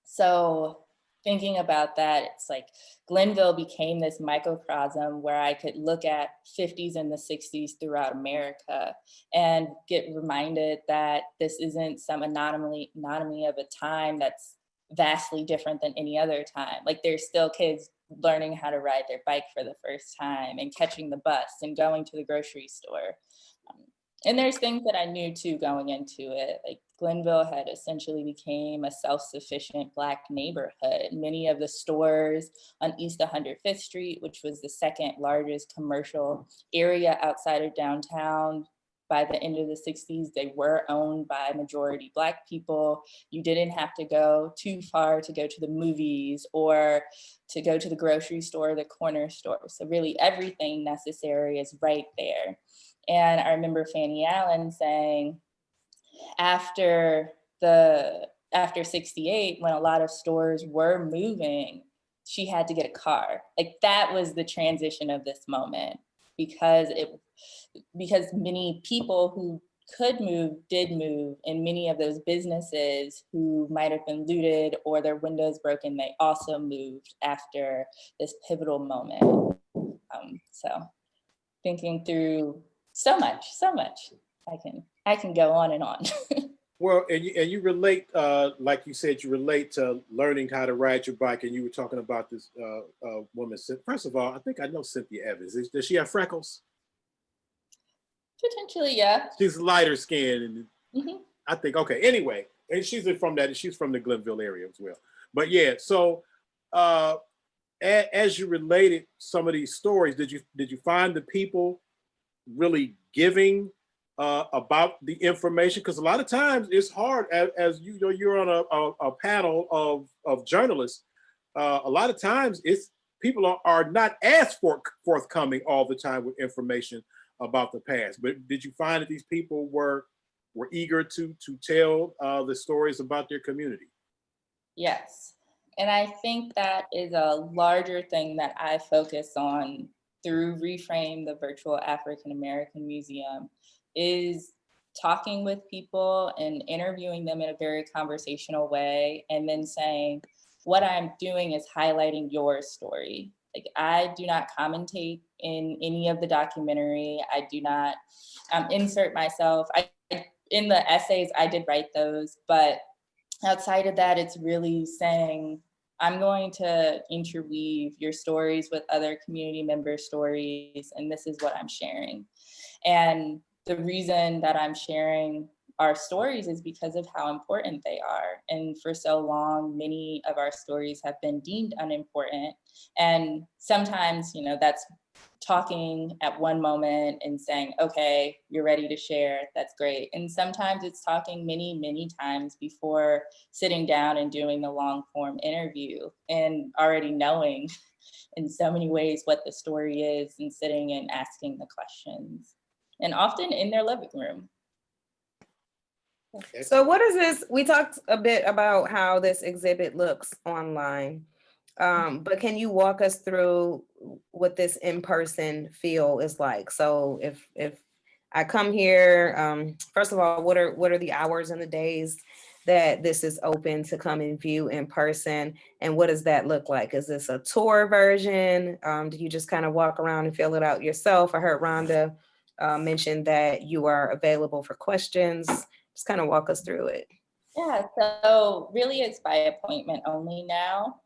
So thinking about that, it's like Glenville became this microcosm where I could look at 50s and the 60s throughout America and get reminded that this isn't some anomaly of a time that's vastly different than any other time. Like, there's still kids learning how to ride their bike for the first time, and catching the bus, and going to the grocery store. And there's things that I knew too going into it. Like, Glenville had essentially became a self-sufficient Black neighborhood. Many of the stores on East 105th Street, which was the second largest commercial area outside of downtown, by the end of the 60s, they were owned by majority Black people. You didn't have to go too far to go to the movies or to go to the grocery store, the corner store. So really everything necessary is right there. And I remember Fannie Allen saying, after 68, when a lot of stores were moving, she had to get a car. Like, that was the transition of this moment, because many people who could move did move, and many of those businesses who might have been looted or their windows broken, they also moved after this pivotal moment. So thinking through so much. I can go on and on. Well, and you relate, like you said, you relate to learning how to ride your bike, and you were talking about this woman. First of all, I think I know Cynthia Evans. Does she have freckles? Potentially, yeah. She's lighter skinned, and Mhm. I think, okay. Anyway, and she's from the Glenville area as well. But yeah, so as you related some of these stories, did you find the people really giving about the information? Because a lot of times it's hard, as you know, you're on a panel of journalists. A lot of times it's people are not as forthcoming all the time with information about the past. But did you find that these people were eager to tell the stories about their community? Yes. And I think that is a larger thing that I focus on through Reframe, the virtual African American Museum, is talking with people and interviewing them in a very conversational way, and then saying, what I'm doing is highlighting your story. Like, I do not commentate in any of the documentary. I do not insert myself. In the essays, I did write those, but outside of that, it's really saying, I'm going to interweave your stories with other community member stories, and this is what I'm sharing. And the reason that I'm sharing our stories is because of how important they are. And for so long, many of our stories have been deemed unimportant. And sometimes, that's talking at one moment and saying, okay, you're ready to share, that's great. And sometimes it's talking many, many times before sitting down and doing the long form interview, and already knowing in so many ways what the story is, and sitting and asking the questions, and often in their living room. So what is this? We talked a bit about how this exhibit looks online, but can you walk us through what this in-person feel is like? So if I come here, first of all, what are the hours and the days that this is open to come and view in person, and what does that look like? Is this a tour version? Do you just kind of walk around and fill it out yourself? I heard Rhonda mention that you are available for questions. Just kind of walk us through it. Yeah, so really it's by appointment only now.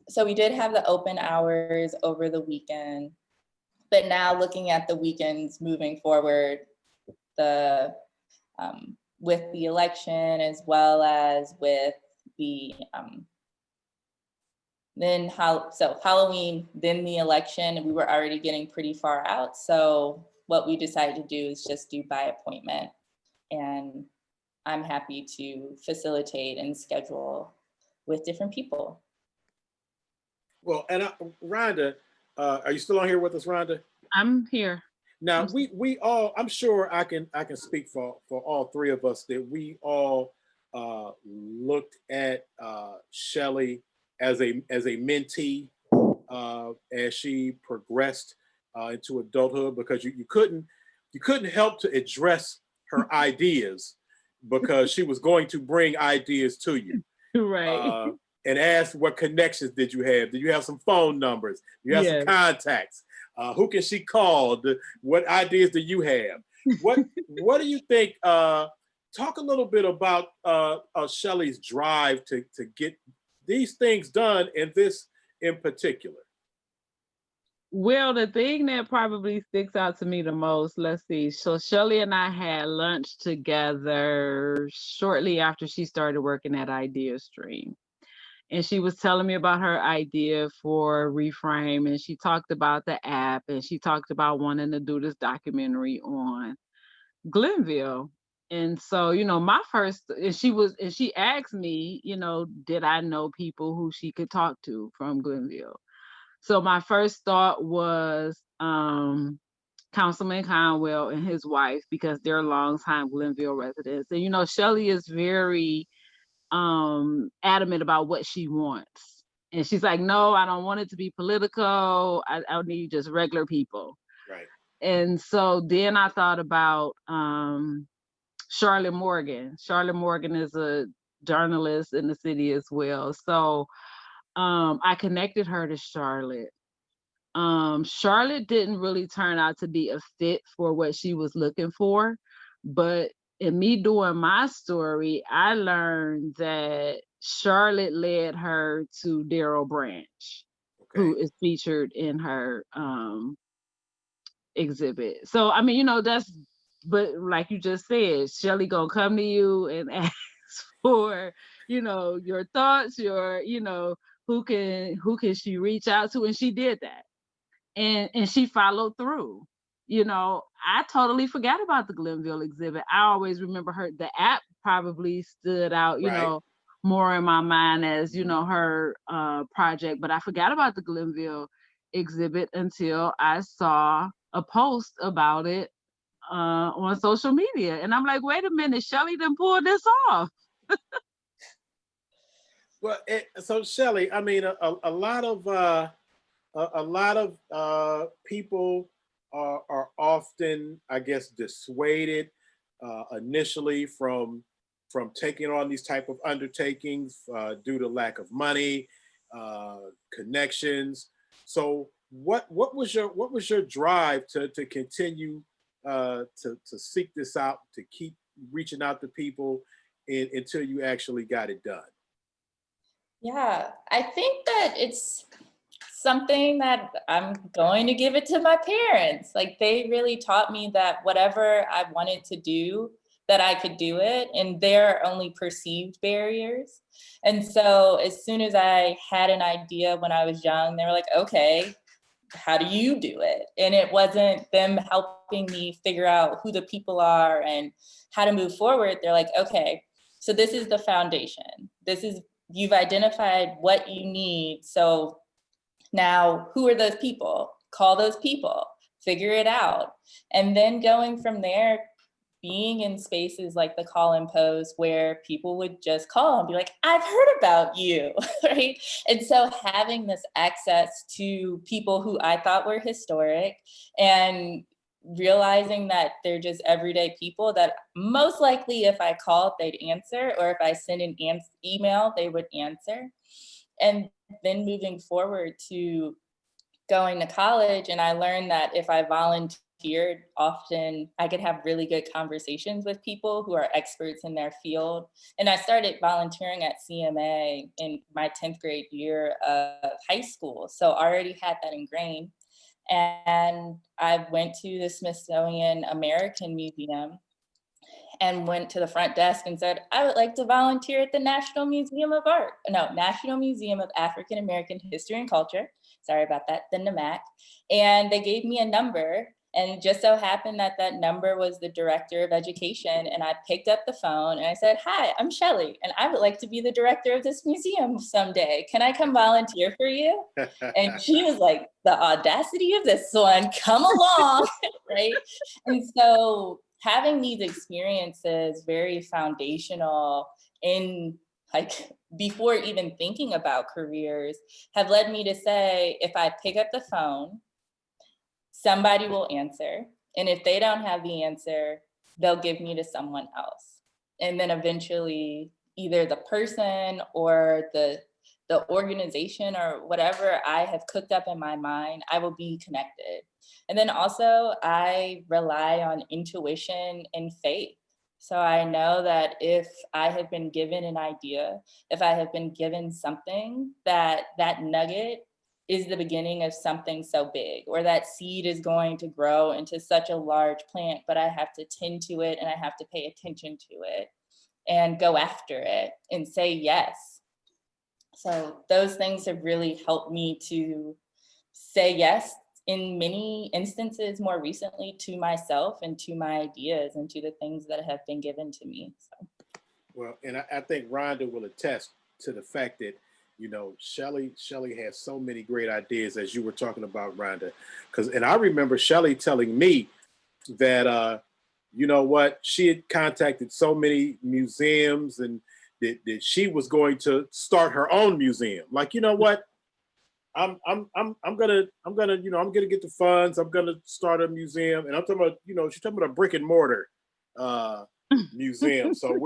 So we did have the open hours over the weekend, but now looking at the weekends moving forward, with the election, as well as with the Halloween, then the election, we were already getting pretty far out. So what we decided to do is just do by appointment. And I'm happy to facilitate and schedule with different people. Well, and Rhonda, are you still on here with us, Rhonda? I'm here. Now we all, I'm sure I can speak for all three of us that we all looked at Shelli as a mentee as she progressed into adulthood, because you couldn't help to address her ideas, because she was going to bring ideas to you. Right. And ask, what connections did you have? Did you have some phone numbers? Do you have some contacts? Who can she call? What ideas do you have? What do you think? Talk a little bit about Shelli's drive to get these things done, and this in particular. Well, the thing that probably sticks out to me the most, let's see. So Shelli and I had lunch together shortly after she started working at Idea Stream. And she was telling me about her idea for Reframe, and she talked about the app, and she talked about wanting to do this documentary on Glenville. And so, my first, and she asked me, did I know people who she could talk to from Glenville? So my first thought was Councilman Conwell and his wife, because they're longtime Glenville residents. And Shelli is very adamant about what she wants. And she's like, no, I don't want it to be political. I need just regular people. Right. And so then I thought about Charlotte Morgan. Charlotte Morgan is a journalist in the city as well. So I connected her to Charlotte. Charlotte didn't really turn out to be a fit for what she was looking for, but in me doing my story, I learned that Charlotte led her to Daryl Branch, who is featured in her exhibit. So I mean, but like you just said, Shelli gonna come to you and ask for, your thoughts, who can she reach out to, and she did that, and she followed through. I totally forgot about the Glenville exhibit. I always remember the app probably stood out, more in my mind as, her project, but I forgot about the Glenville exhibit until I saw a post about it on social media. And I'm like, wait a minute, Shelli done pulled this off. Well, so Shelli, I mean, a lot of people are often, I guess, dissuaded initially from taking on these type of undertakings due to lack of money, connections. So what was your drive to continue to seek this out, to keep reaching out to people until you actually got it done? Yeah, I think that it's something that I'm going to give it to my parents. Like, they really taught me that whatever I wanted to do, that I could do it, and they're only perceived barriers. And so as soon as I had an idea when I was young, they were like, okay, how do you do it? And it wasn't them helping me figure out who the people are and how to move forward. They're like, okay, so this is the foundation. You've identified what you need. So now, who are those people? Call those people, figure it out. And then going from there, being in spaces like the Call and Pose, where people would just call and be like, I've heard about you, right? And so having this access to people who I thought were historic, and realizing that they're just everyday people that most likely if I called, they'd answer, or if I send an email, they would answer. And then moving forward to going to college, and I learned that if I volunteered, often I could have really good conversations with people who are experts in their field. And I started volunteering at CMA in my 10th grade year of high school. So I already had that ingrained. And I went to the Smithsonian American Museum and went to the front desk and said, I would like to volunteer at the National Museum of African American History and Culture. Sorry about that, the NAMAC. And they gave me a number, And just so happened that that number was the director of education. And I picked up the phone and I said, "Hi, I'm Shelli, and I would like to be the director of this museum someday. Can I come volunteer for you?" And she was like, "The audacity of this one, come along," right? And so having these experiences very foundational in like before even thinking about careers have led me to say, if I pick up the phone, somebody will answer. And if they don't have the answer, they'll give me to someone else. And then eventually either the person or the organization or whatever I have cooked up in my mind, I will be connected. And then also I rely on intuition and faith. So I know that if I have been given an idea, if I have been given something, that that nugget is the beginning of something so big, or that seed is going to grow into such a large plant, but I have to tend to it and I have to pay attention to it and go after it and say yes. So those things have really helped me to say yes in many instances more recently to myself and to my ideas and to the things that have been given to me. So. Well, and I think Rhonda will attest to the fact that, you know, Shelli has so many great ideas, as you were talking about, Rhonda. And I remember Shelli telling me that, you know what, she had contacted so many museums and that she was going to start her own museum. Like, you know what, I'm gonna get the funds. I'm gonna start a museum, and I'm talking about, you know, she's talking about a brick and mortar museum. So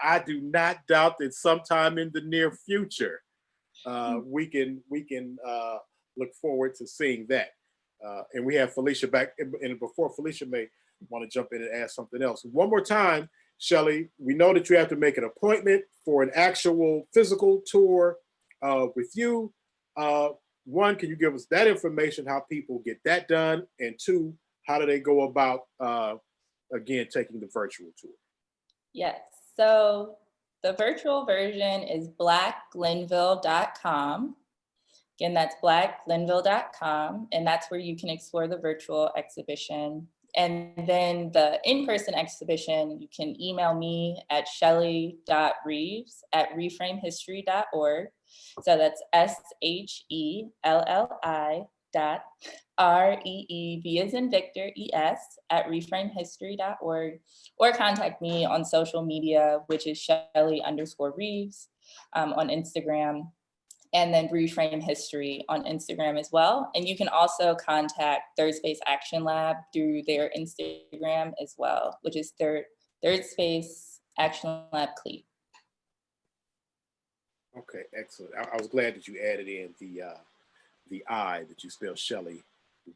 I do not doubt that sometime in the near future, we can look forward to seeing that. And we have Felicia back. And before Felicia may want to jump in and ask something else, one more time, Shelli, we know that you have to make an appointment for an actual physical tour with you. One, can you give us that information, how people get that done? And two, how do they go about, again, taking the virtual tour? Yes, so the virtual version is blackglenville.com. Again, that's blackglenville.com, and that's where you can explore the virtual exhibition. And then the in-person exhibition, you can email me at shelli.reeves@reframehistory.org. So that's SHELLI.REEV as in Victor, ES @reframehistory.org, or contact me on social media, which is Shelli_Reeves on Instagram, and then Reframe History on Instagram as well. And you can also contact Third Space Action Lab through their Instagram as well, which is Third Space Action Lab CLE. Okay, excellent. I was glad that you added in the I, that you spell Shelli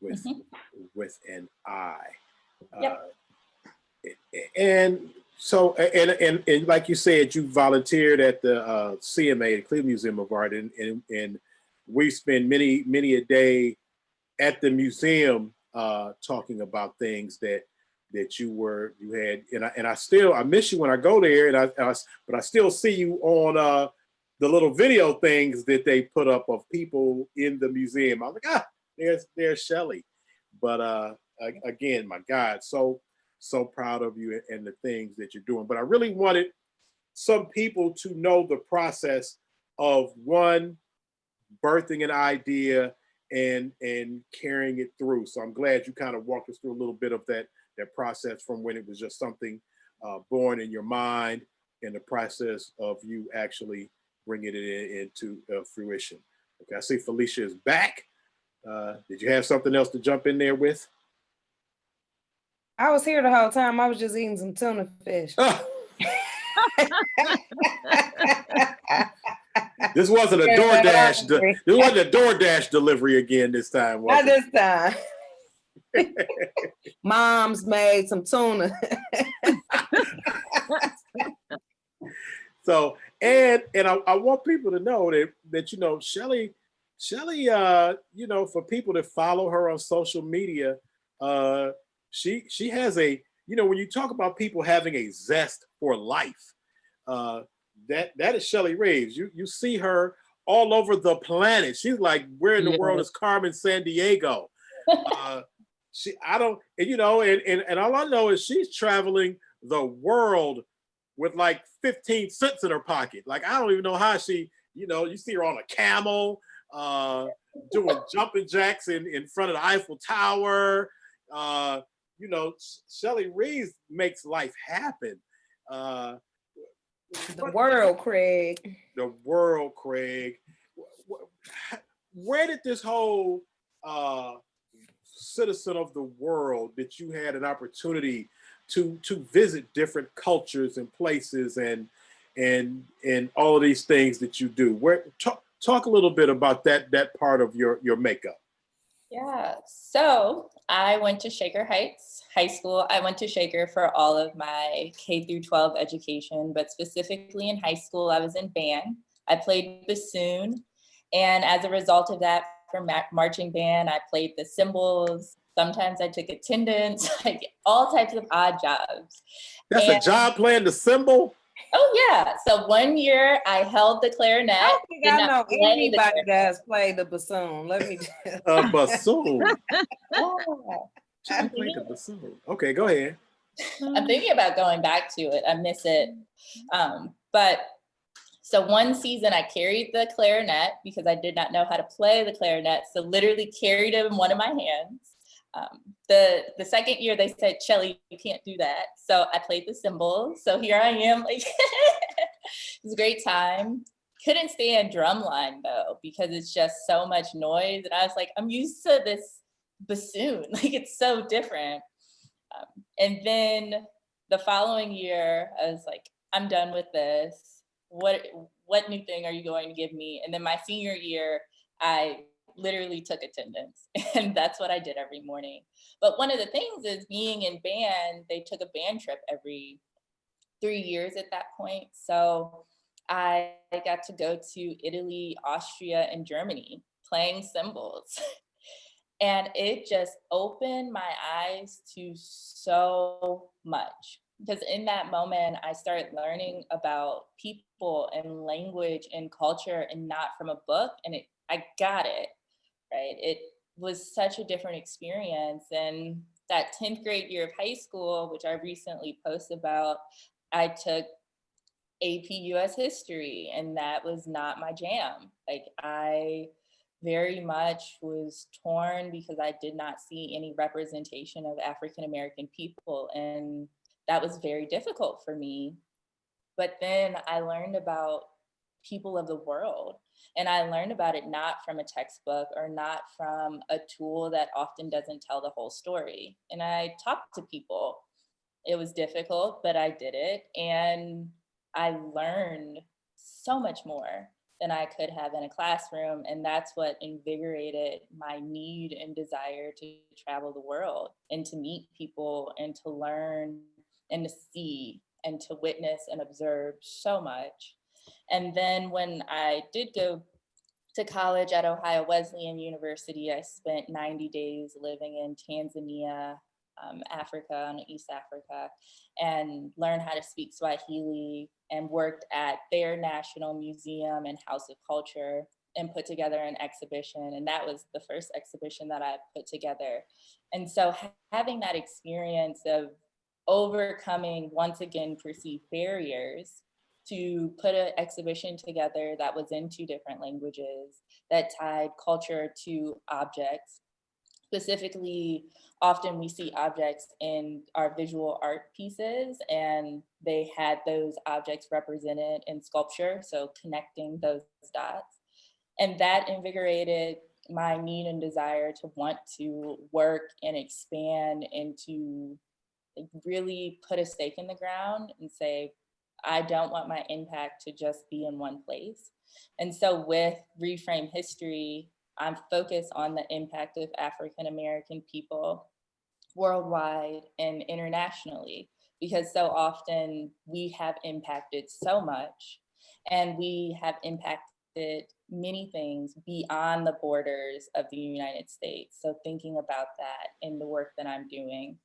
with an I. Yep. And so, and like you said, you volunteered at the CMA, the Cleveland Museum of Art, and we spend many a day at the museum talking about things that you had, and I miss you when I go there, but I still see you on the little video things that they put up of people in the museum. I'm like, there's Shelli. But again, my God, so proud of you and the things that you're doing. But I really wanted some people to know the process of one, birthing an idea and carrying it through. So I'm glad you kind of walked us through a little bit of that process from when it was just something born in your mind and the process of you actually bringing it into fruition. Okay, I see Felicia is back. Did you have something else to jump in there with? I was here the whole time. I was just eating some tuna fish. This wasn't a DoorDash. This wasn't a DoorDash delivery again this time. Not this time. Mom's made some tuna. So, and I want people to know that you know, Shelli, you know, for people that follow her on social media, she has a, you know, when you talk about people having a zest for life, that is Shelli Reeves. You see her all over the planet. She's like, where in the world is Carmen Sandiego? I don't, and you know, and all I know is she's traveling the world with like 15 cents in her pocket. Like, I don't even know how she, you know, you see her on a camel, doing jumping jacks in front of the Eiffel Tower. You know, Shelli Reeves makes life happen. The world, Craig. The world, Craig. Where did this whole citizen of the world that you had an opportunity to visit different cultures and places and all of these things that you do? Where talk a little bit about that part of your makeup. Yeah, so I went to Shaker Heights High School. I went to Shaker for all of my K through 12 education, but specifically in high school, I was in band. I played bassoon. And as a result of that, for marching band, I played the cymbals. Sometimes I took attendance, like all types of odd jobs. That's a job, playing the cymbal? Oh yeah. So one year I held the clarinet. I don't think I know anybody that's played the bassoon. Let me just... A bassoon. Yeah. I played the bassoon. Okay, go ahead. I'm thinking about going back to it. I miss it. But so one season I carried the clarinet because I did not know how to play the clarinet. So literally carried it in one of my hands. The second year they said, Shelli, you can't do that. So I played the cymbals. So here I am, like, it was a great time. Couldn't stand drumline though, because it's just so much noise. And I was like, I'm used to this bassoon, like it's so different. And then the following year, I was like, I'm done with this. What new thing are you going to give me? And then my senior year, I literally took attendance, and that's what I did every morning. But one of the things is being in band, they took a band trip every 3 years at that point. So I got to go to Italy, Austria, and Germany playing cymbals. And it just opened my eyes to so much. Because in that moment, I started learning about people and language and culture, and not from a book. And I got it, right? It was such a different experience. And that 10th grade year of high school, which I recently posted about, I took AP US history, and that was not my jam. Like, I very much was torn because I did not see any representation of African American people, and that was very difficult for me. But then I learned about people of the world, and I learned about it not from a textbook or not from a tool that often doesn't tell the whole story. And I talked to people. It was difficult, but I did it, and I learned so much more than I could have in a classroom. And that's what invigorated my need and desire to travel the world and to meet people and to learn and to see and to witness and observe so much. And then when I did go to college at Ohio Wesleyan University, I spent 90 days living in Tanzania, Africa, in East Africa, and learned how to speak Swahili, and worked at their National Museum and House of Culture, and put together an exhibition. And that was the first exhibition that I put together. And so having that experience of overcoming, once again, perceived barriers to put an exhibition together that was in 2 different languages, that tied culture to objects. Specifically, often we see objects in our visual art pieces, and they had those objects represented in sculpture, so connecting those dots. And that invigorated my need and desire to want to work and expand and to really put a stake in the ground and say, I don't want my impact to just be in one place. And so with Reframe History, I'm focused on the impact of African American people worldwide and internationally, because so often we have impacted so much, and we have impacted many things beyond the borders of the United States. So thinking about that in the work that I'm doing.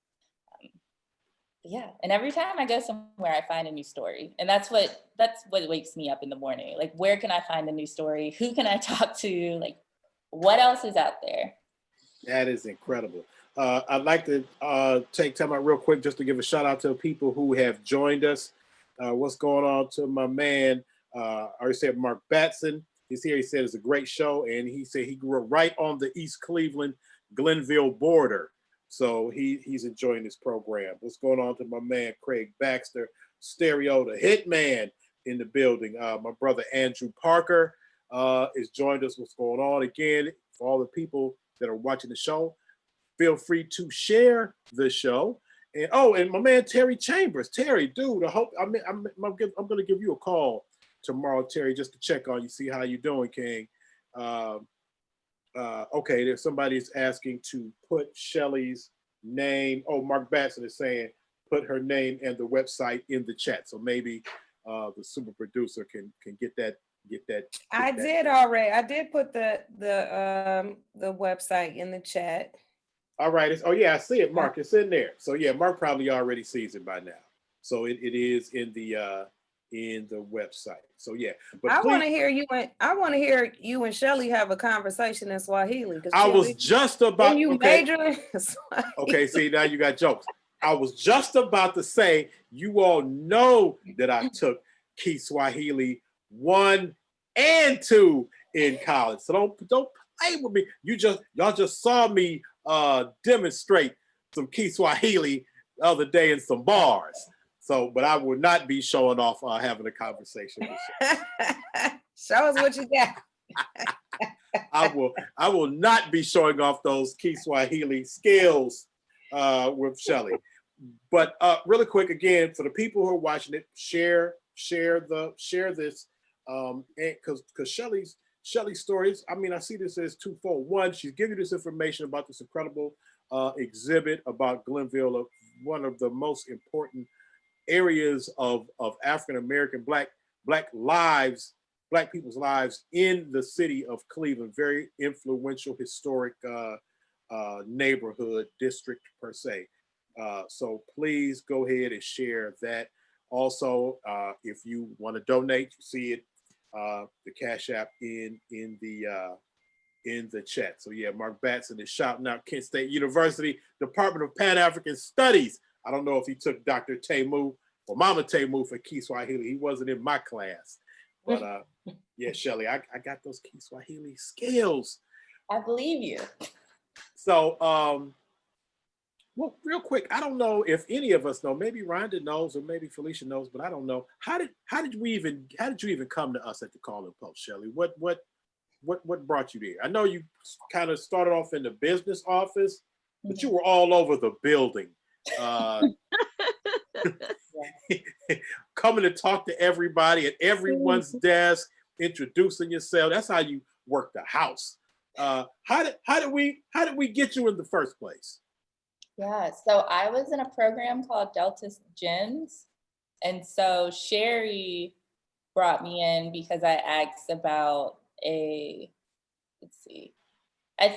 Yeah, and every time I go somewhere, I find a new story, and that's what wakes me up in the morning. Like, where can I find a new story? Who can I talk to? Like, what else is out there? That is incredible. I'd like to take time out real quick just to give a shout out to the people who have joined us. What's going on to my man? I already said Mark Batson. He's here. He said it's a great show, and he said he grew up right on the East Cleveland, Glenville border. So he's enjoying this program. What's going on to my man Craig Baxter, Stereo, the Hitman in the building. My brother Andrew Parker has joined us. What's going on again? For all the people that are watching the show, feel free to share the show. And and my man Terry Chambers. Terry, dude, I hope I'm going to give you a call tomorrow, Terry, just to check on you, see how you doing, King. Okay, there's somebody's asking to put Shelli's name. Oh, Mark Batson is saying put her name and the website in the chat. So maybe the super producer can get that. I did already. I did put the website in the chat. All right. Oh yeah, I see it, Mark. It's in there. So yeah, Mark probably already sees it by now. So it is in the website. So yeah, but I want to hear you and Shelli have a conversation in Swahili. I was just about major. Okay, see now you got jokes. I was just about to say you all know that I took Kiswahili 1 and 2 in college. So don't play with me. Y'all just saw me demonstrate some Kiswahili the other day in some bars. So, but I will not be showing off having a conversation with you. Show us what you got. I will not be showing off those Kiswahili skills with Shelli. But really quick, again, for the people who are watching it, share this, because Shelli's stories. I mean, I see this as twofold. One, she's giving you this information about this incredible exhibit about Glenville, one of the most important areas of African American black people's lives in the city of Cleveland. Very influential, historic neighborhood district per se. So please go ahead and share that. Also, if you want to donate, you see it, the Cash App in the chat. So yeah, Mark Batson is shouting out Kent State University, Department of Pan-African Studies. I don't know if he took Dr. Temu or Mama Temu for Kiswahili. He wasn't in my class. But yeah, Shelli, I got those Kiswahili skills. I believe you. So well, real quick, I don't know if any of us know, maybe Rhonda knows or maybe Felicia knows, but I don't know. How did you even come to us at the Call and Post, Shelli? What brought you there? I know you kind of started off in the business office, but you were all over the building. Coming to talk to everybody at everyone's desk, introducing yourself. That's how you work the house. How did we get you in the first place? Yeah, so I was in a program called Delta Gems. And so Sherry brought me in because I asked about I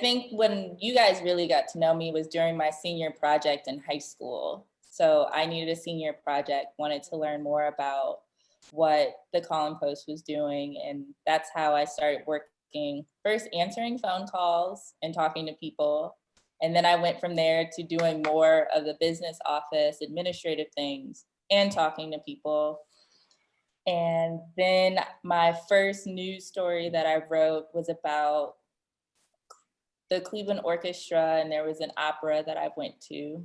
think when you guys really got to know me was during my senior project in high school. So I needed a senior project, wanted to learn more about what the Call and Post was doing. And that's how I started working, first answering phone calls and talking to people. And then I went from there to doing more of the business office, administrative things, and talking to people. And then my first news story that I wrote was about the Cleveland Orchestra, and there was an opera that I went to.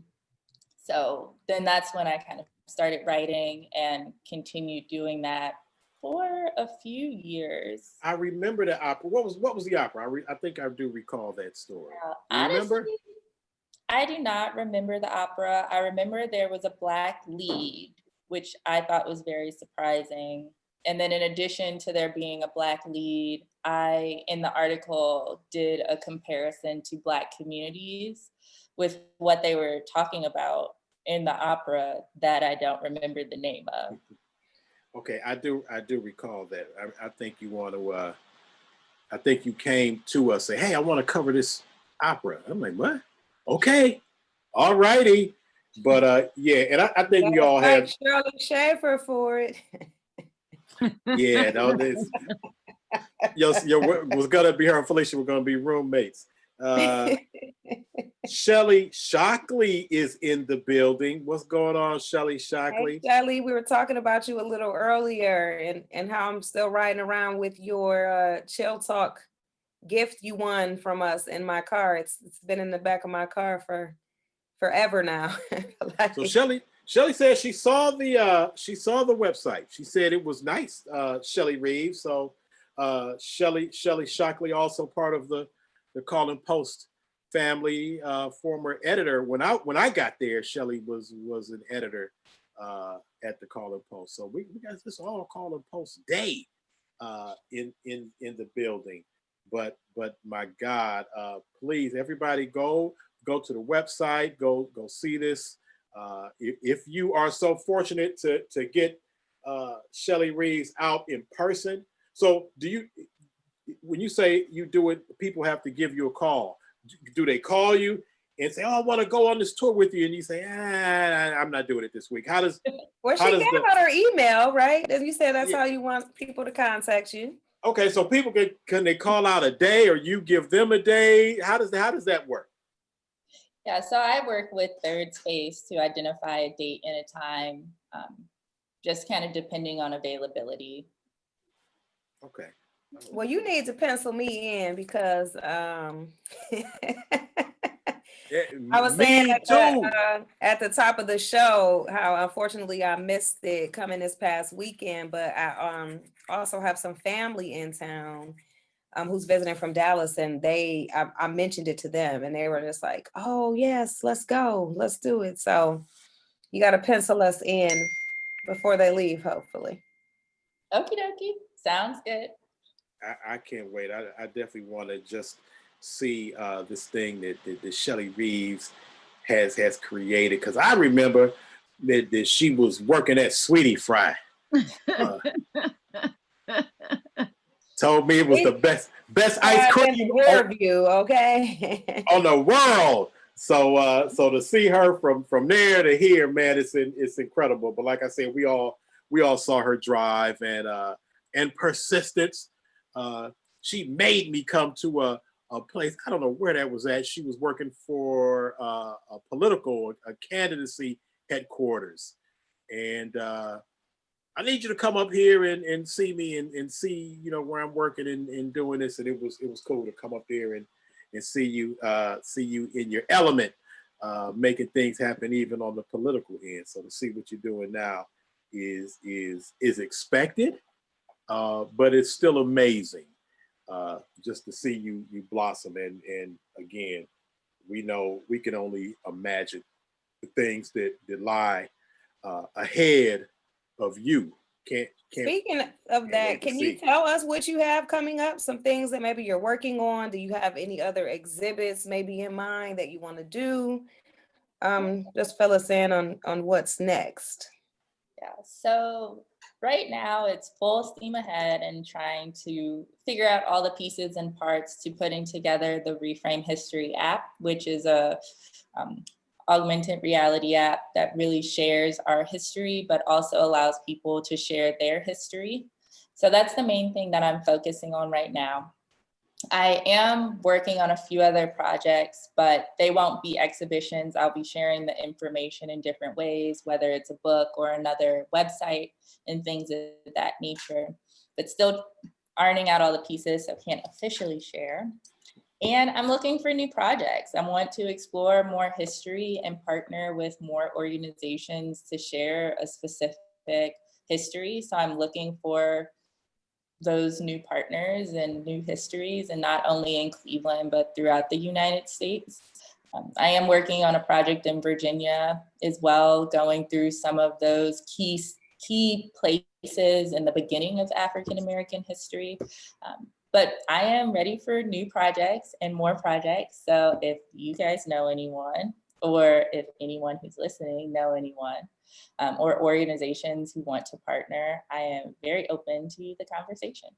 So then that's when I kind of started writing and continued doing that for a few years. I remember the opera. What was the opera? I think I do recall that story. Honestly, remember? I do not remember the opera. I remember there was a Black lead, which I thought was very surprising. And then in addition to there being a Black lead, I, in the article, did a comparison to Black communities with what they were talking about in the opera that I don't remember the name of. Okay, I do recall that. I think you want to. I think you came to us say, "Hey, I want to cover this opera." I'm like, "What? Okay, all righty." But yeah, and I think we all have Shirley Schaefer for it. Yeah, no, this was gonna be her and Felicia were gonna be roommates. Shelli Shockley is in the building. What's going on, Shelli Hey, Shockley? Shelly, we were talking about you a little earlier and how I'm still riding around with your Chill Talk gift you won from us in my car. It's been in the back of my car for forever now. So Shelli said she saw the website. She said it was nice, Shelli Reeves. So Shelli Shockley, also part of the Call and Post family, former editor. When I got there, Shelli was an editor at the Call and Post. So we got this all Call and Post day in the building. But my God, please, everybody go to the website, go see this. If you are so fortunate to get Shelli Reeves out in person. So when you say you do it, people have to give you a call. Do they call you and say, "Oh, I want to go on this tour with you," and you say, "I'm not doing it this week"? How does Well, she gave out her email, right? And you said that's how you want people to contact you. Okay, so people can they call out a day, or you give them a day? How does that work? Yeah, so I work with Third Space to identify a date and a time, just kind of depending on availability. Okay. Well, you need to pencil me in because I was saying at the top of the show how unfortunately I missed it coming this past weekend, but I also have some family in town who's visiting from Dallas, and I mentioned it to them, and they were just like, "Oh yes, let's go, let's do it." So you got to pencil us in before they leave, hopefully. Okie dokie, sounds good. I can't wait. I definitely want to just see this thing that Shelli Reeves has created, because I remember that she was working at Sweetie Fry. Told me it was the best ice cream review, okay, on the world. So to see her from there to here, man, it's incredible. But like I said, we all saw her drive and persistence. She made me come to a place. I don't know where that was at. She was working for a candidacy headquarters, and I need you to come up here and see me and see, where I'm working and doing this. And it was cool to come up there and see you in your element, making things happen even on the political end. So to see what you're doing now is expected, but it's still amazing just to see you blossom. And again, we know we can only imagine the things that lie ahead of you. Can't Speaking of that, can you tell us what you have coming up? Some things that maybe you're working on. Do you have any other exhibits maybe in mind that you want to do? Just fill us in on what's next. Yeah, so right now it's full steam ahead and trying to figure out all the pieces and parts to putting together the Reframe History app, which is a augmented reality app that really shares our history, but also allows people to share their history. So that's the main thing that I'm focusing on right now. I am working on a few other projects, but they won't be exhibitions. I'll be sharing the information in different ways, whether it's a book or another website and things of that nature, but still ironing out all the pieces, so can't officially share. And I'm looking for new projects. I want to explore more history and partner with more organizations to share a specific history. So I'm looking for those new partners and new histories, and not only in Cleveland, but throughout the United States. I am working on a project in Virginia as well, going through some of those key places in the beginning of African American history. But I am ready for new projects and more projects. So if you guys know anyone, or if anyone who's listening know anyone, or organizations who want to partner, I am very open to the conversation.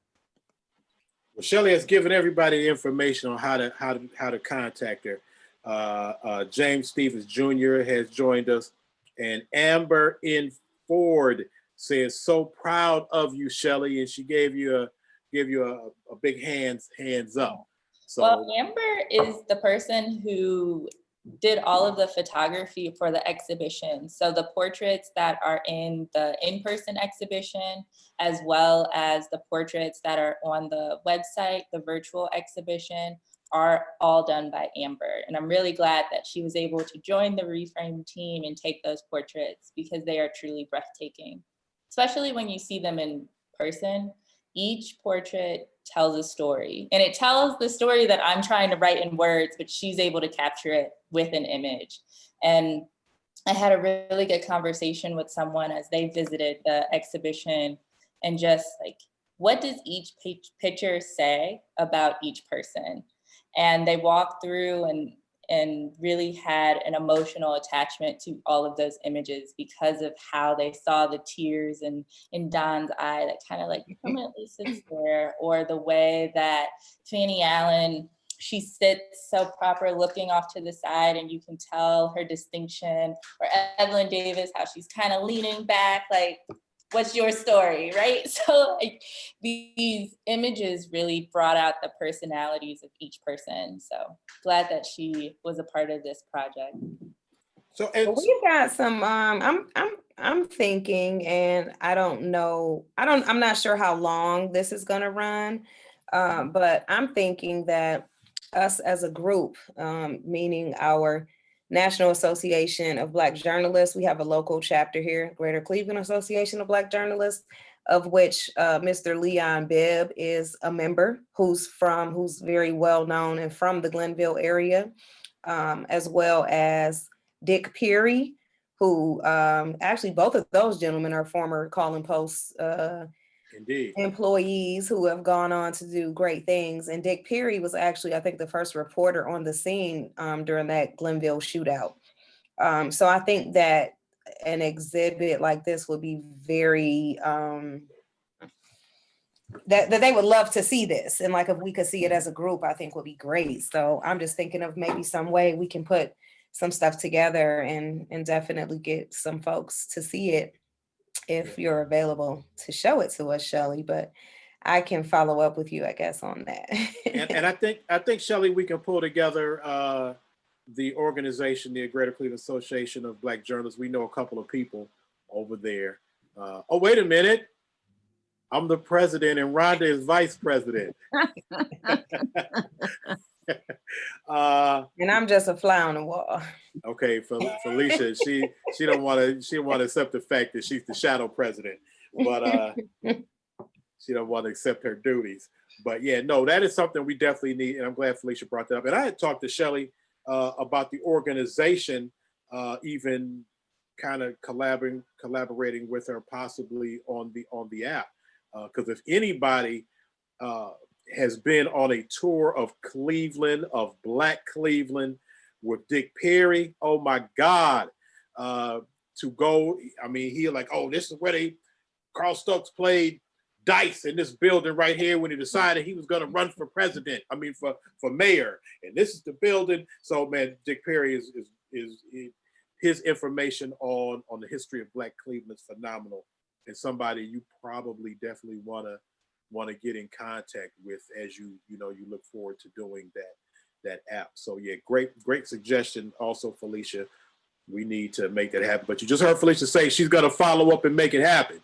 Well, Shelli has given everybody the information on how to contact her. James Stevens Jr. has joined us, and Amber in Ford says, "So proud of you, Shelli," and she gave you a big hands up. So well, Amber is the person who did all of the photography for the exhibition. So the portraits that are in the in-person exhibition, as well as the portraits that are on the website, the virtual exhibition, are all done by Amber. And I'm really glad that she was able to join the Reframe team and take those portraits, because they are truly breathtaking, especially when you see them in person. Each portrait tells a story, and it tells the story that I'm trying to write in words, but she's able to capture it with an image. And I had a really good conversation with someone as they visited the exhibition, and just like, what does each picture say about each person? And they walked through and really had an emotional attachment to all of those images because of how they saw the tears in Don's eye that kind of like permanently sits there, or the way that Fanny Allen, she sits so proper looking off to the side and you can tell her distinction, or Evelyn Davis, how she's kind of leaning back like, what's your story, right? So like, these images really brought out the personalities of each person. So glad that she was a part of this project. So Well, we've got some, I'm thinking, and I don't know, I'm not sure how long this is gonna run, but I'm thinking that us as a group, meaning our National Association of Black Journalists, we have a local chapter here, Greater Cleveland Association of Black Journalists, of which Mr. Leon Bibb is a member, who's very well known and from the Glenville area, as well as Dick Peary, who actually both of those gentlemen are former Call and Post indeed employees who have gone on to do great things. And Dick Peary was actually, I think, the first reporter on the scene during that Glenville shootout. So I think that an exhibit like this would be very, that they would love to see this. And like, if we could see it as a group, I think would be great. So I'm just thinking of maybe some way we can put some stuff together and definitely get some folks to see it, if you're available to show it to us, Shelli. But I can follow up with you, I guess, on that. and I think Shelli, we can pull together the organization, the Greater Cleveland Association of Black Journalists. We know a couple of people over there. Oh, wait a minute. I'm the president and Rhonda is vice president. And I'm just a fly on the wall. Okay, Felicia, she don't want to accept the fact that she's the shadow president, but she don't want to accept her duties. But yeah, no, that is something we definitely need, and I'm glad Felicia brought that up. And I had talked to Shelli about the organization, even kind of collaborating with her possibly on the app, because if anybody has been on a tour of Cleveland, of Black Cleveland, with Dick Peary, oh my God, to go, I mean, he like, oh, this is where Carl Stokes played dice in this building right here when he decided he was going to run for president, for mayor, and this is the building. So man, Dick Peary is his information on the history of Black Cleveland is phenomenal, and somebody you probably definitely want to get in contact with as you look forward to doing that app. So yeah, great suggestion also, Felicia. We need to make that happen. But you just heard Felicia say she's gonna follow up and make it happen.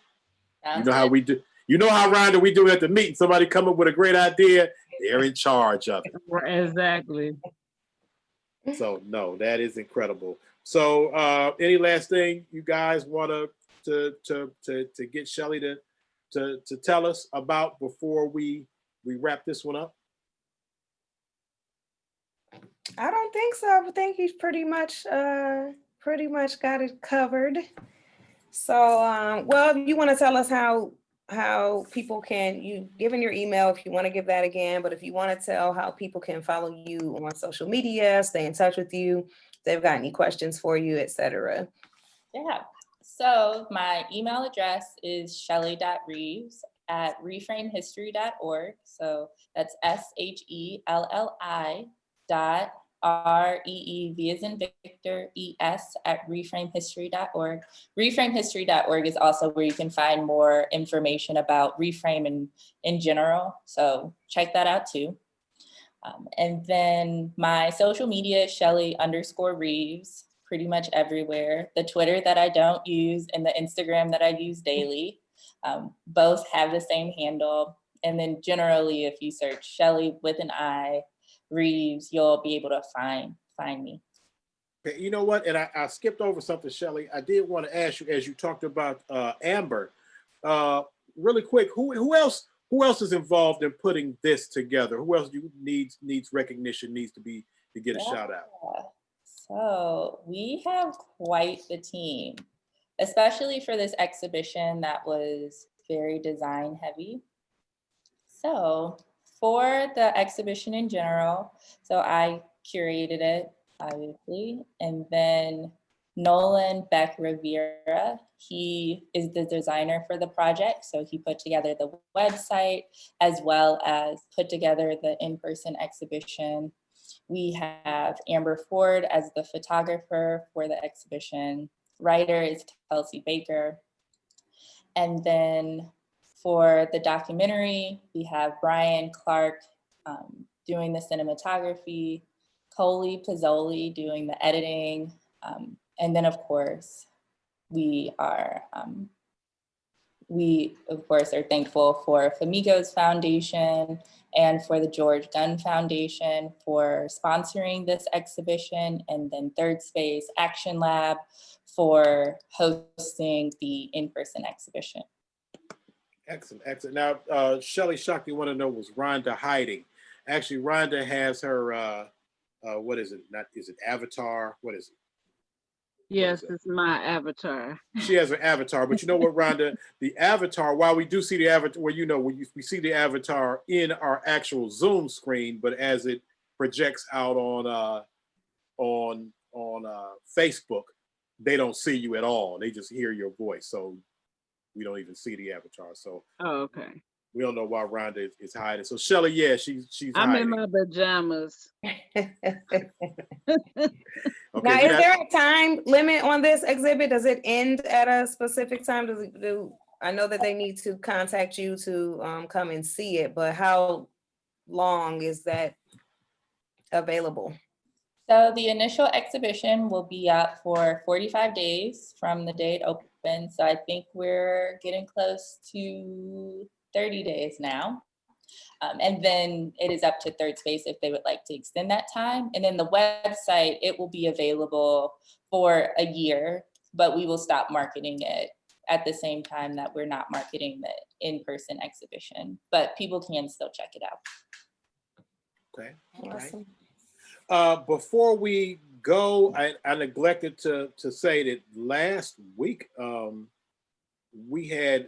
You know how we do. You know how, Rhonda, we do it at the meeting. Somebody come up with a great idea, they're in charge of it. Exactly. So no, that is incredible. So any last thing you guys want to get Shelli to tell us about before we wrap this one up? I don't think so. I think he's pretty much got it covered. So, well, you want to tell us how people can, you given your email if you want to give that again, but if you want to tell how people can follow you on social media, stay in touch with you, if they've got any questions for you, etc. Yeah. So my email address is shelli.reeves@reframehistory.org. So that's SHELLI.REEV as in Victor, ES @reframehistory.org. Reframehistory.org is also where you can find more information about Reframe in general. So check that out too. And then my social media is Shelli_Reeves, pretty much everywhere. The Twitter that I don't use and the Instagram that I use daily, both have the same handle. And then generally, if you search Shelli with an I, Reeves, you'll be able to find me. Okay, you know what? And I skipped over something, Shelli. I did want to ask you, as you talked about Amber, really quick, who else is involved in putting this together? Who else needs recognition, needs to get a shout out? So we have quite the team, especially for this exhibition that was very design heavy. So for the exhibition in general, so I curated it, obviously, and then Nolan Beck Rivera, he is the designer for the project. So he put together the website as well as put together the in-person exhibition. We have Amber Ford as the photographer for the exhibition. Writer is Kelsey Baker. And then for the documentary, we have Brian Clark doing the cinematography, Coley Pizzoli doing the editing. And then of course, we of course are thankful for Flamingos Foundation and for the George Gunn Foundation for sponsoring this exhibition, and then Third Space Action Lab for hosting the in-person exhibition. Excellent. Now, Shelli Shakti want to know, was Rhonda hiding? Actually, Rhonda has her, what is it? Is it Avatar? What is it? Yes, it's my avatar. She has her avatar, but you know what, Rhonda? The avatar, while we do see the avatar, well, we see the avatar in our actual Zoom screen, but as it projects out on Facebook, they don't see you at all. They just hear your voice, so we don't even see the avatar. So, okay. We don't know why Rhonda is hiding. So Shelli, yeah, she's I'm hiding. in my pajamas. Okay, now, is there a time limit on this exhibit? Does it end at a specific time? I know that they need to contact you to come and see it, but how long is that available? So the initial exhibition will be up for 45 days from the day it opens. So I think we're getting close to 30 days now. And then it is up to Third Space if they would like to extend that time. And then the website, it will be available for a year, but we will stop marketing it at the same time that we're not marketing the in-person exhibition. But people can still check it out. Okay. Awesome. Before we go, I neglected to say that last week we had,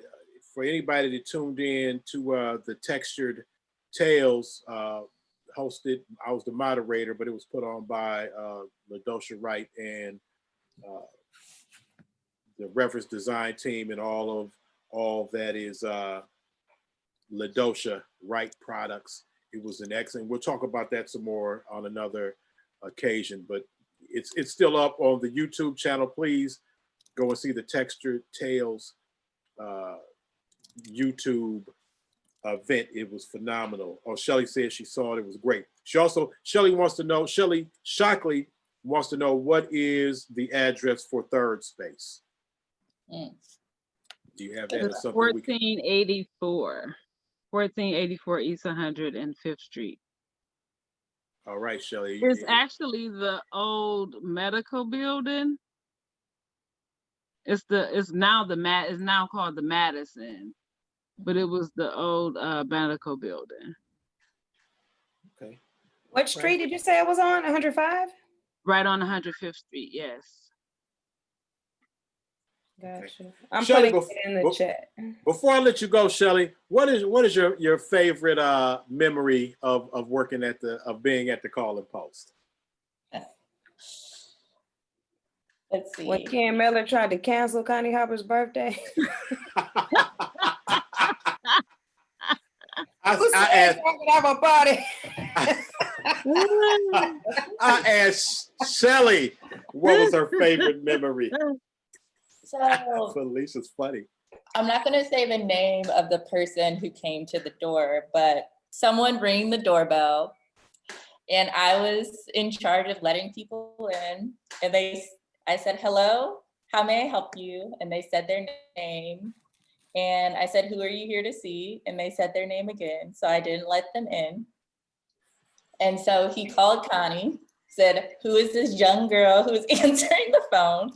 for anybody that tuned in to the Textured Tales hosted, I was the moderator, but it was put on by LaDosha Wright and the reference design team, and all that is LaDosha Wright products. It was an excellent. We'll talk about that some more on another occasion, but it's still up on the YouTube channel. Please go and see the Textured Tales YouTube event. It was phenomenal. Oh, Shelli said she saw it. It was great. Shelli Shockley wants to know, what is the address for Third Space? Do you have that? It's 1484 East 105th Street. All right, Shelli. It's actually the old medical building. It's now called the Madison, but it was the old medical building. Okay. What street did you say it was on? 105? Right on 105th Street, yes. Gotcha. I'm Shelli, putting it in the chat. Before I let you go, Shelli, what is your favorite memory of working being at the Call and Post? Let's see. When Ken Miller tried to cancel Connie Hopper's birthday. I asked Shelli what was her favorite memory. So Felicia's funny. I'm not going to say the name of the person who came to the door, but someone rang the doorbell And I was in charge of letting people in. And I said, hello, how may I help you? And they said their name. And I said, who are you here to see? And they said their name again. So I didn't let them in. And so he called Connie, said, who is this young girl who's answering the phone?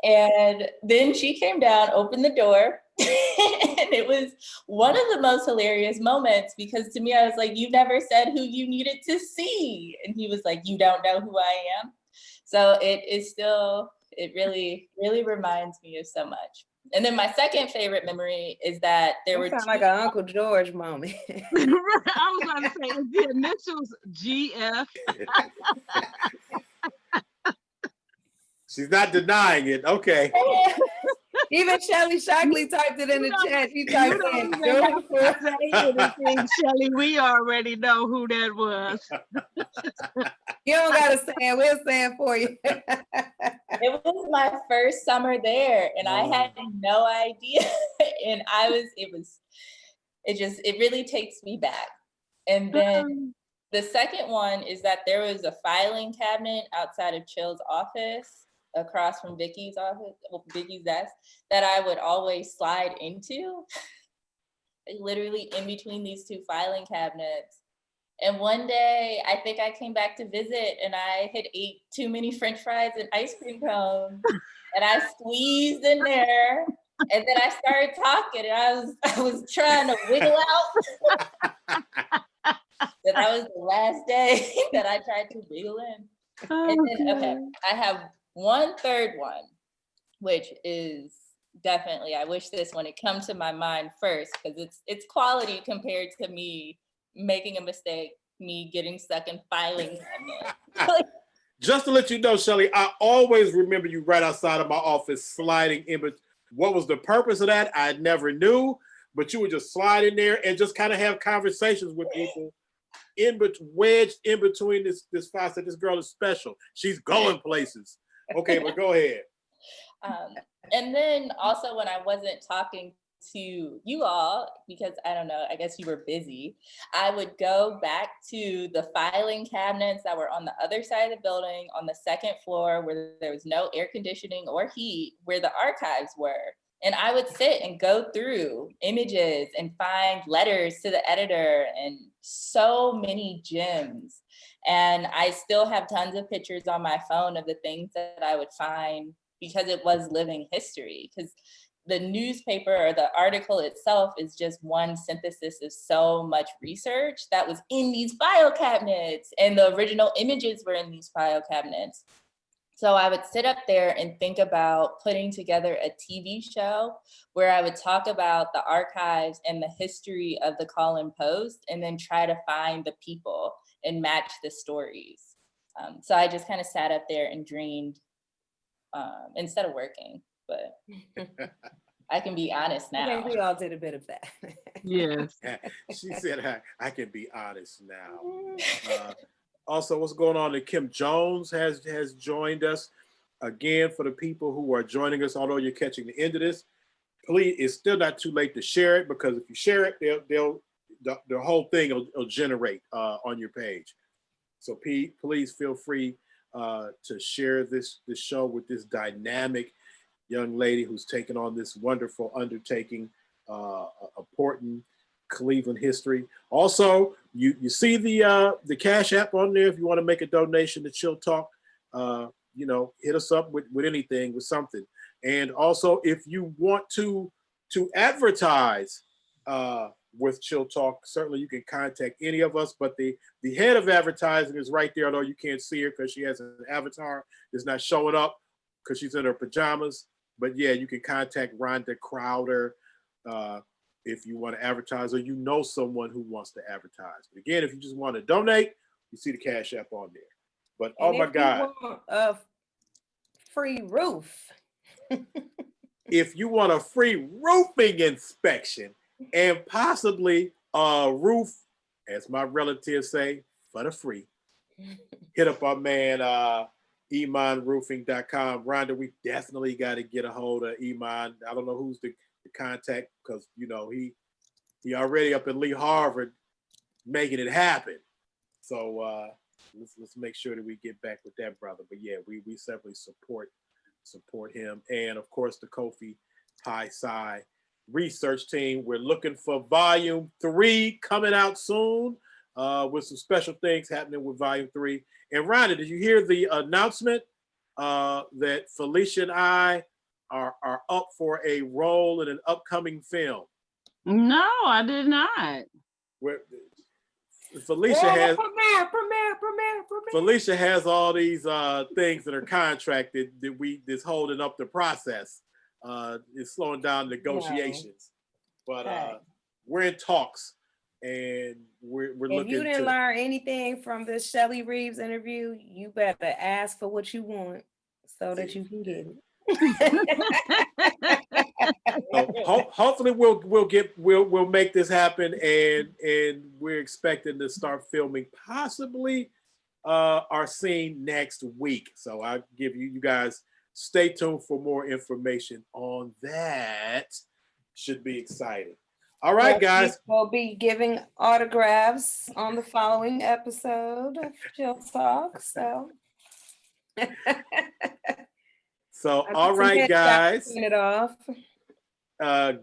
And then she came down, opened the door. And it was one of the most hilarious moments, because to me, I was like, you never said who you needed to see. And he was like, you don't know who I am. So it really, really reminds me of so much. And then my second favorite memory is that there were sound like an Uncle George moment. I was going to say, is the initials GF? She's not denying it. Okay. Even Shelli Shockley typed it in the chat. She typed in Shelli, we already know who that was. You don't gotta say it, we'll say it for you. It was my first summer there, and I had no idea. And it really takes me back. And then the second one is that there was a filing cabinet outside of Chill's office, across from Vicky's desk, that I would always slide into, literally in between these two filing cabinets. And one day, I think I came back to visit, and I had ate too many French fries and ice cream cones, and I squeezed in there, and then I started talking, and I was trying to wiggle out. That was the last day that I tried to wiggle in. And then, okay, I have one third one, which is definitely, I wish this one had come to my mind first, because it's quality compared to me making a mistake, me getting stuck in filing cabinet. Just to let you know, Shelli, I always remember you right outside of my office sliding in. But what was the purpose of that? I never knew. But you would just slide in there and just kind of have conversations with people wedged in between this file. Said this girl is special. She's going places. Okay, but go ahead. And then also, when I wasn't talking to you all, because I don't know, I guess you were busy, I would go back to the filing cabinets that were on the other side of the building, on the second floor, where there was no air conditioning or heat, where the archives were. And I would sit and go through images and find letters to the editor and so many gems. And I still have tons of pictures on my phone of the things that I would find, because it was living history. Because the newspaper or the article itself is just one synthesis of so much research that was in these file cabinets, and the original images were in these file cabinets. So I would sit up there and think about putting together a TV show where I would talk about the archives and the history of the Call-in Post, and then try to find the people and match the stories. So I just kind of sat up there and dreamed instead of working, but I can be honest now. I think we all did a bit of that. Yes. She said, I can be honest now. Also, what's going on? Kim Jones has joined us again. For the people who are joining us, although you're catching the end of this, please, it's still not too late to share it, because if you share it, the whole thing will generate on your page. So please feel free to share this show with this dynamic young lady who's taken on this wonderful undertaking, important Cleveland history. Also, you see the Cash App on there if you want to make a donation to Chill Talk. Hit us up with anything, with something. And also, if you want to advertise with Chill Talk, certainly you can contact any of us. But the head of advertising is right there, although you can't see her because she has an avatar. It's not showing up because she's in her pajamas. But yeah, you can contact Rhonda Crowder if you want to advertise, or you know someone who wants to advertise. But again, if you just want to donate, you see the Cash App on there. But oh my God, a free roof. if you want a free roofing inspection and possibly a roof, as my relatives say, for the free, hit up our man emonroofing.com. Rhonda, we definitely got to get a hold of Emon. I don't know who's the contact, because he already up in Lee Harvard making it happen. So let's make sure that we get back with that brother. But yeah, we certainly support him, and of course the Kofi High Sci research team. We're looking for volume 3 coming out soon, with some special things happening with volume 3. And Rhonda, did you hear the announcement that Felicia and I are up for a role in an upcoming film? No, I did not. Where Felicia has premiere. Felicia has all these things that are contracted that's holding up the process. It's slowing down negotiations. But we're in talks, and we're If looking. you didn't learn anything from this Shelli Reeves interview, you better ask for what you want so that you can get it. So hopefully we'll make this happen, and we're expecting to start filming possibly our scene next week. So I'll give you guys stay tuned for more information on that. Should be exciting. All right, guys. We'll be giving autographs on the following episode of Chill Talk. So all right, guys. It off.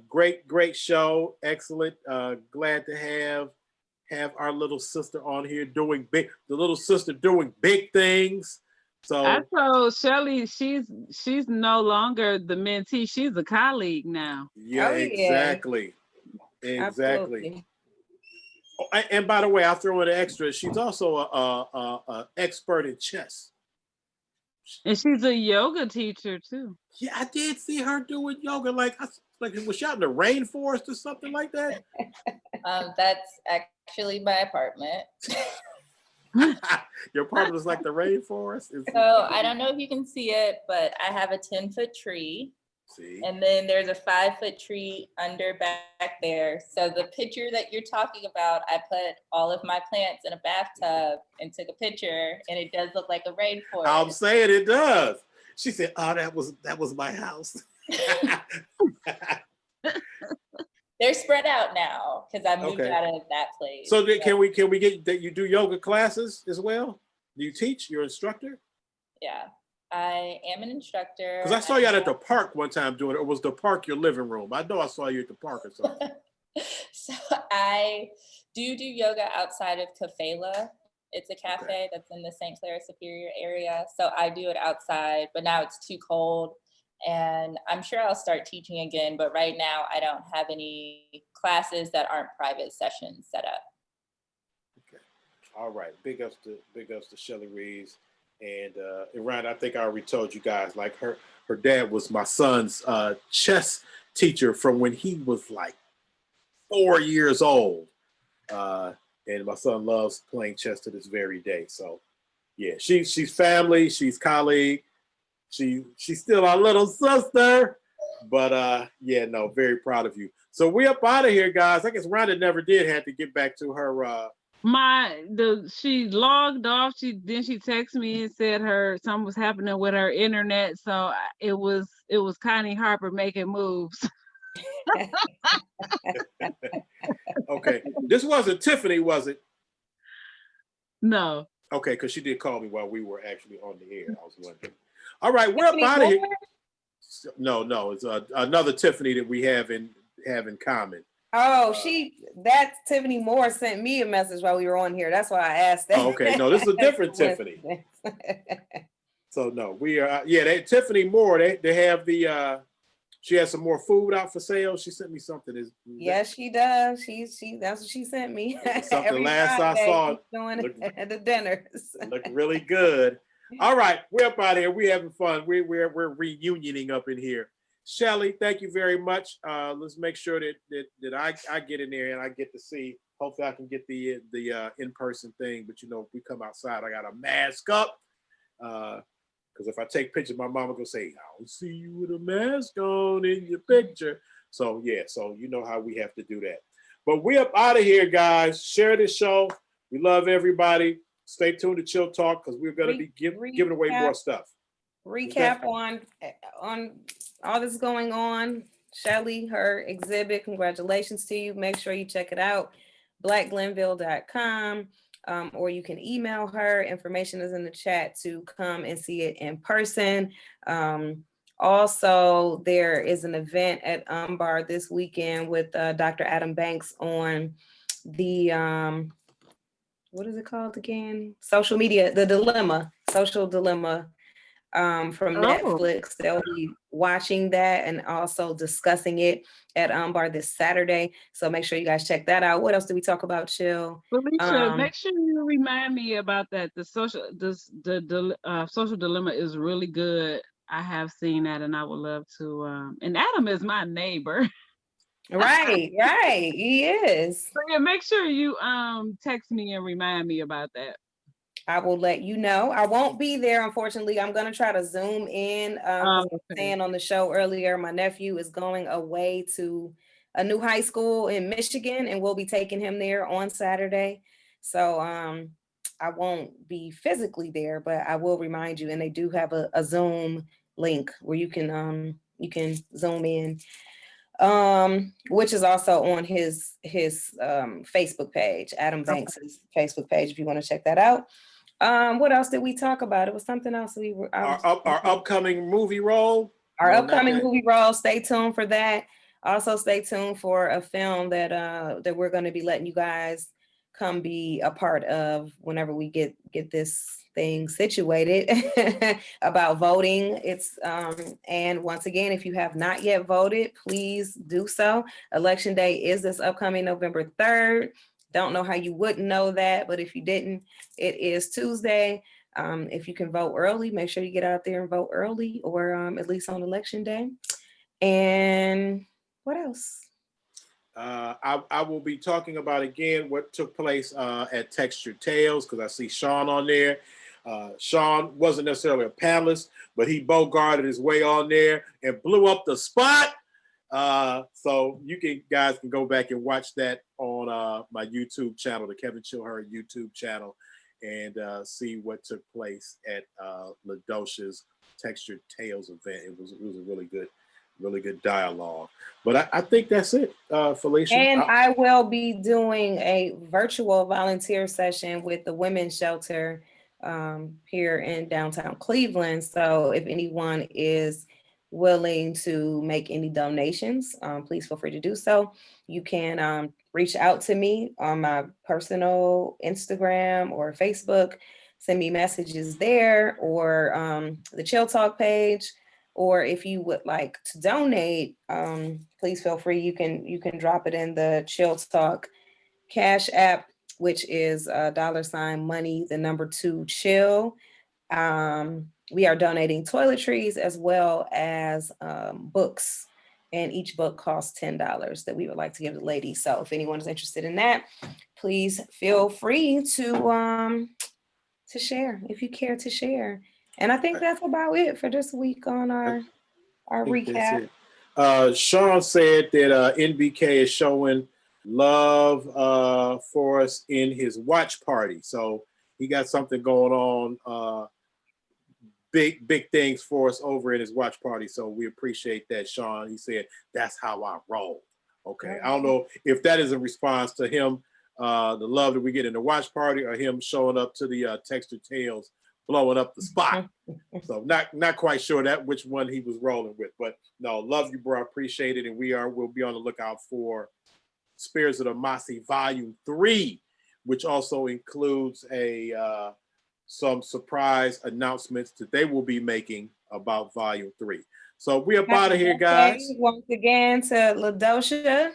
Great show. Excellent. Glad to have our little sister on here doing big things. So I told Shelli she's no longer the mentee, she's a colleague now. Yeah, exactly. Absolutely. Oh, and by the way, I'll throw in an extra. She's also a expert in chess. And she's a yoga teacher too. Yeah, I did see her doing yoga. Like was she out in the rainforest or something like that? That's actually my apartment. Your apartment is like the rainforest? So I don't know if you can see it, but I have a 10-foot tree. See? And then there's a 5-foot tree under back there. So the picture that you're talking about, I put all of my plants in a bathtub and took a picture, and it does look like a rainforest. I'm saying it does. She said, "Oh, that was my house." They're spread out now because I moved out of that place. So can we get that you do yoga classes as well? Do you teach? You're an instructor? Yeah, I am an instructor. Because I saw you out at the park one time doing it. Or was the park your living room? I know I saw you at the park or something. So I do yoga outside of Kafela. It's a cafe that's in the St. Clair Superior area. So I do it outside, but now it's too cold. And I'm sure I'll start teaching again, but right now I don't have any classes that aren't private sessions set up. Okay. All right. Big ups to Shelli Reeves. And Ryan, I think I already told you guys, like her dad was my son's chess teacher from when he was like 4 years old. And my son loves playing chess to this very day. So yeah, she's family, she's colleague. She's still our little sister, but yeah, no, very proud of you. So we up out of here, guys. I guess Rhonda never did have to get back to her. She logged off. She texted me and said something was happening with her internet. So it was Connie Harper making moves. Okay, this wasn't Tiffany, was it? No. Okay, because she did call me while we were actually on the air. I was wondering. All right, we're up out of here. No, it's another Tiffany that we have in common. Oh, that Tiffany Moore sent me a message while we were on here. That's why I asked that. Oh, okay, no, this is a different Tiffany. So no, we are Tiffany Moore. They have the she has some more food out for sale. She sent me something. Yes, she does. She that's what she sent me. Something last Friday, I saw doing at the dinners. Look really good. All right, we're up out of here. We're having fun. We're reunioning up in here. Shelli, thank you very much. Let's make sure that I get in there and I get to see. Hopefully, I can get the in-person thing. But if we come outside, I got a mask up. Because if I take pictures, my mama gonna say, "I don't see you with a mask on in your picture." So yeah, you know how we have to do that. But we up out of here, guys. Share this show. We love everybody. Stay tuned to Chill Talk because we're gonna be giving away more stuff. Recap on all this going on. Shelli, her exhibit. Congratulations to you. Make sure you check it out. BlackGlenville.com. or you can email her. Information is in the chat to come and see it in person. Also, there is an event at Umbar this weekend with Dr. Adam Banks on the, what is it called again? Social media, The Dilemma, Social Dilemma from Oh. Netflix. They'll be watching that and also discussing it at Umbar this Saturday. So make sure you guys check that out. What else did we talk about, Chill? Felicia, make sure you remind me about that. The social dilemma is really good. I have seen that, and I would love to. And Adam is my neighbor. Right, he is. So yeah, make sure you text me and remind me about that. I will let you know. I won't be there, unfortunately. I'm going to try to Zoom in. I was saying on the show earlier, my nephew is going away to a new high school in Michigan, and we'll be taking him there on Saturday. So I won't be physically there, but I will remind you. And they do have a Zoom link where you can Zoom in, which is also on his Facebook page, Adam Banks's Facebook page, if you want to check that out. What else did we talk about? It was something else our upcoming movie role. Our upcoming movie role. Stay tuned for that. Also, stay tuned for a film that that we're going to be letting you guys come be a part of whenever we get this thing situated about voting. It's and once again, if you have not yet voted, please do so. Election day is this upcoming November 3rd. Don't know how you wouldn't know that, but if you didn't, it is Tuesday. If you can vote early, make sure you get out there and vote early, or at least on election day. And what else? I will be talking about again what took place at Textured Tales, because I see Sean on there. Sean wasn't necessarily a panelist, but he bogarted his way on there and blew up the spot. So you guys can go back and watch that on my YouTube channel, the Kevin Chillhurry YouTube channel, and see what took place at LaDosha's Textured Tales event. It was a really good dialogue. But I think that's it, Felicia. And I will be doing a virtual volunteer session with the women's shelter here in downtown Cleveland. So if anyone is willing to make any donations, please feel free to do so. You can reach out to me on my personal Instagram or Facebook, send me messages there, or the ChillTalk page. Or if you would like to donate, please feel free. You can drop it in the ChillTalk Cash App, which is $money, 2 chill. We are donating toiletries as well as books, and each book costs $10 that we would like to give the ladies. So if anyone is interested in that, please feel free to share if you care to share. And I think that's about it for this week on our recap. Sean said that NBK is showing love for us in his watch party. So he got something going on, big things for us over in his watch party. So we appreciate that, Sean. He said, that's how I roll. Okay. I don't know if that is a response to him, the love that we get in the watch party, or him showing up to the Textured Tales, blowing up the spot. So not quite sure which one he was rolling with, but no, love you, bro. Appreciate it. And we'll be on the lookout for Spirits of the Masi Volume 3, which also includes some surprise announcements that they will be making about Volume 3. So we up out of here, guys. Once again to LaDosha.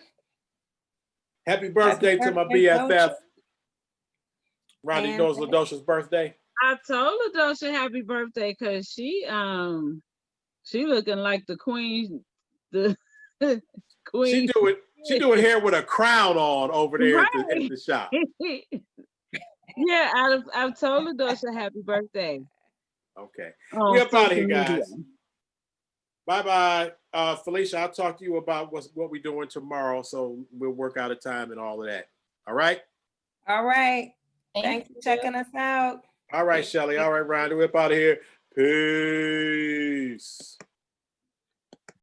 Happy birthday to my BFF. Ronnie, you know it's LaDosha's birthday? I told LaDosha happy birthday because she looking like the queen, the queen. She doing hair with a crown on over there Right. at the shop. Yeah, I've told LaDosha happy birthday. Okay. We up out of here, guys. Bye-bye. Felicia, I'll talk to you about what we're doing tomorrow, so we'll work out a time and all of that. All right? All right. Thanks for checking us out. All right, Shelli. All right, Ryan. We're up out of here. Peace.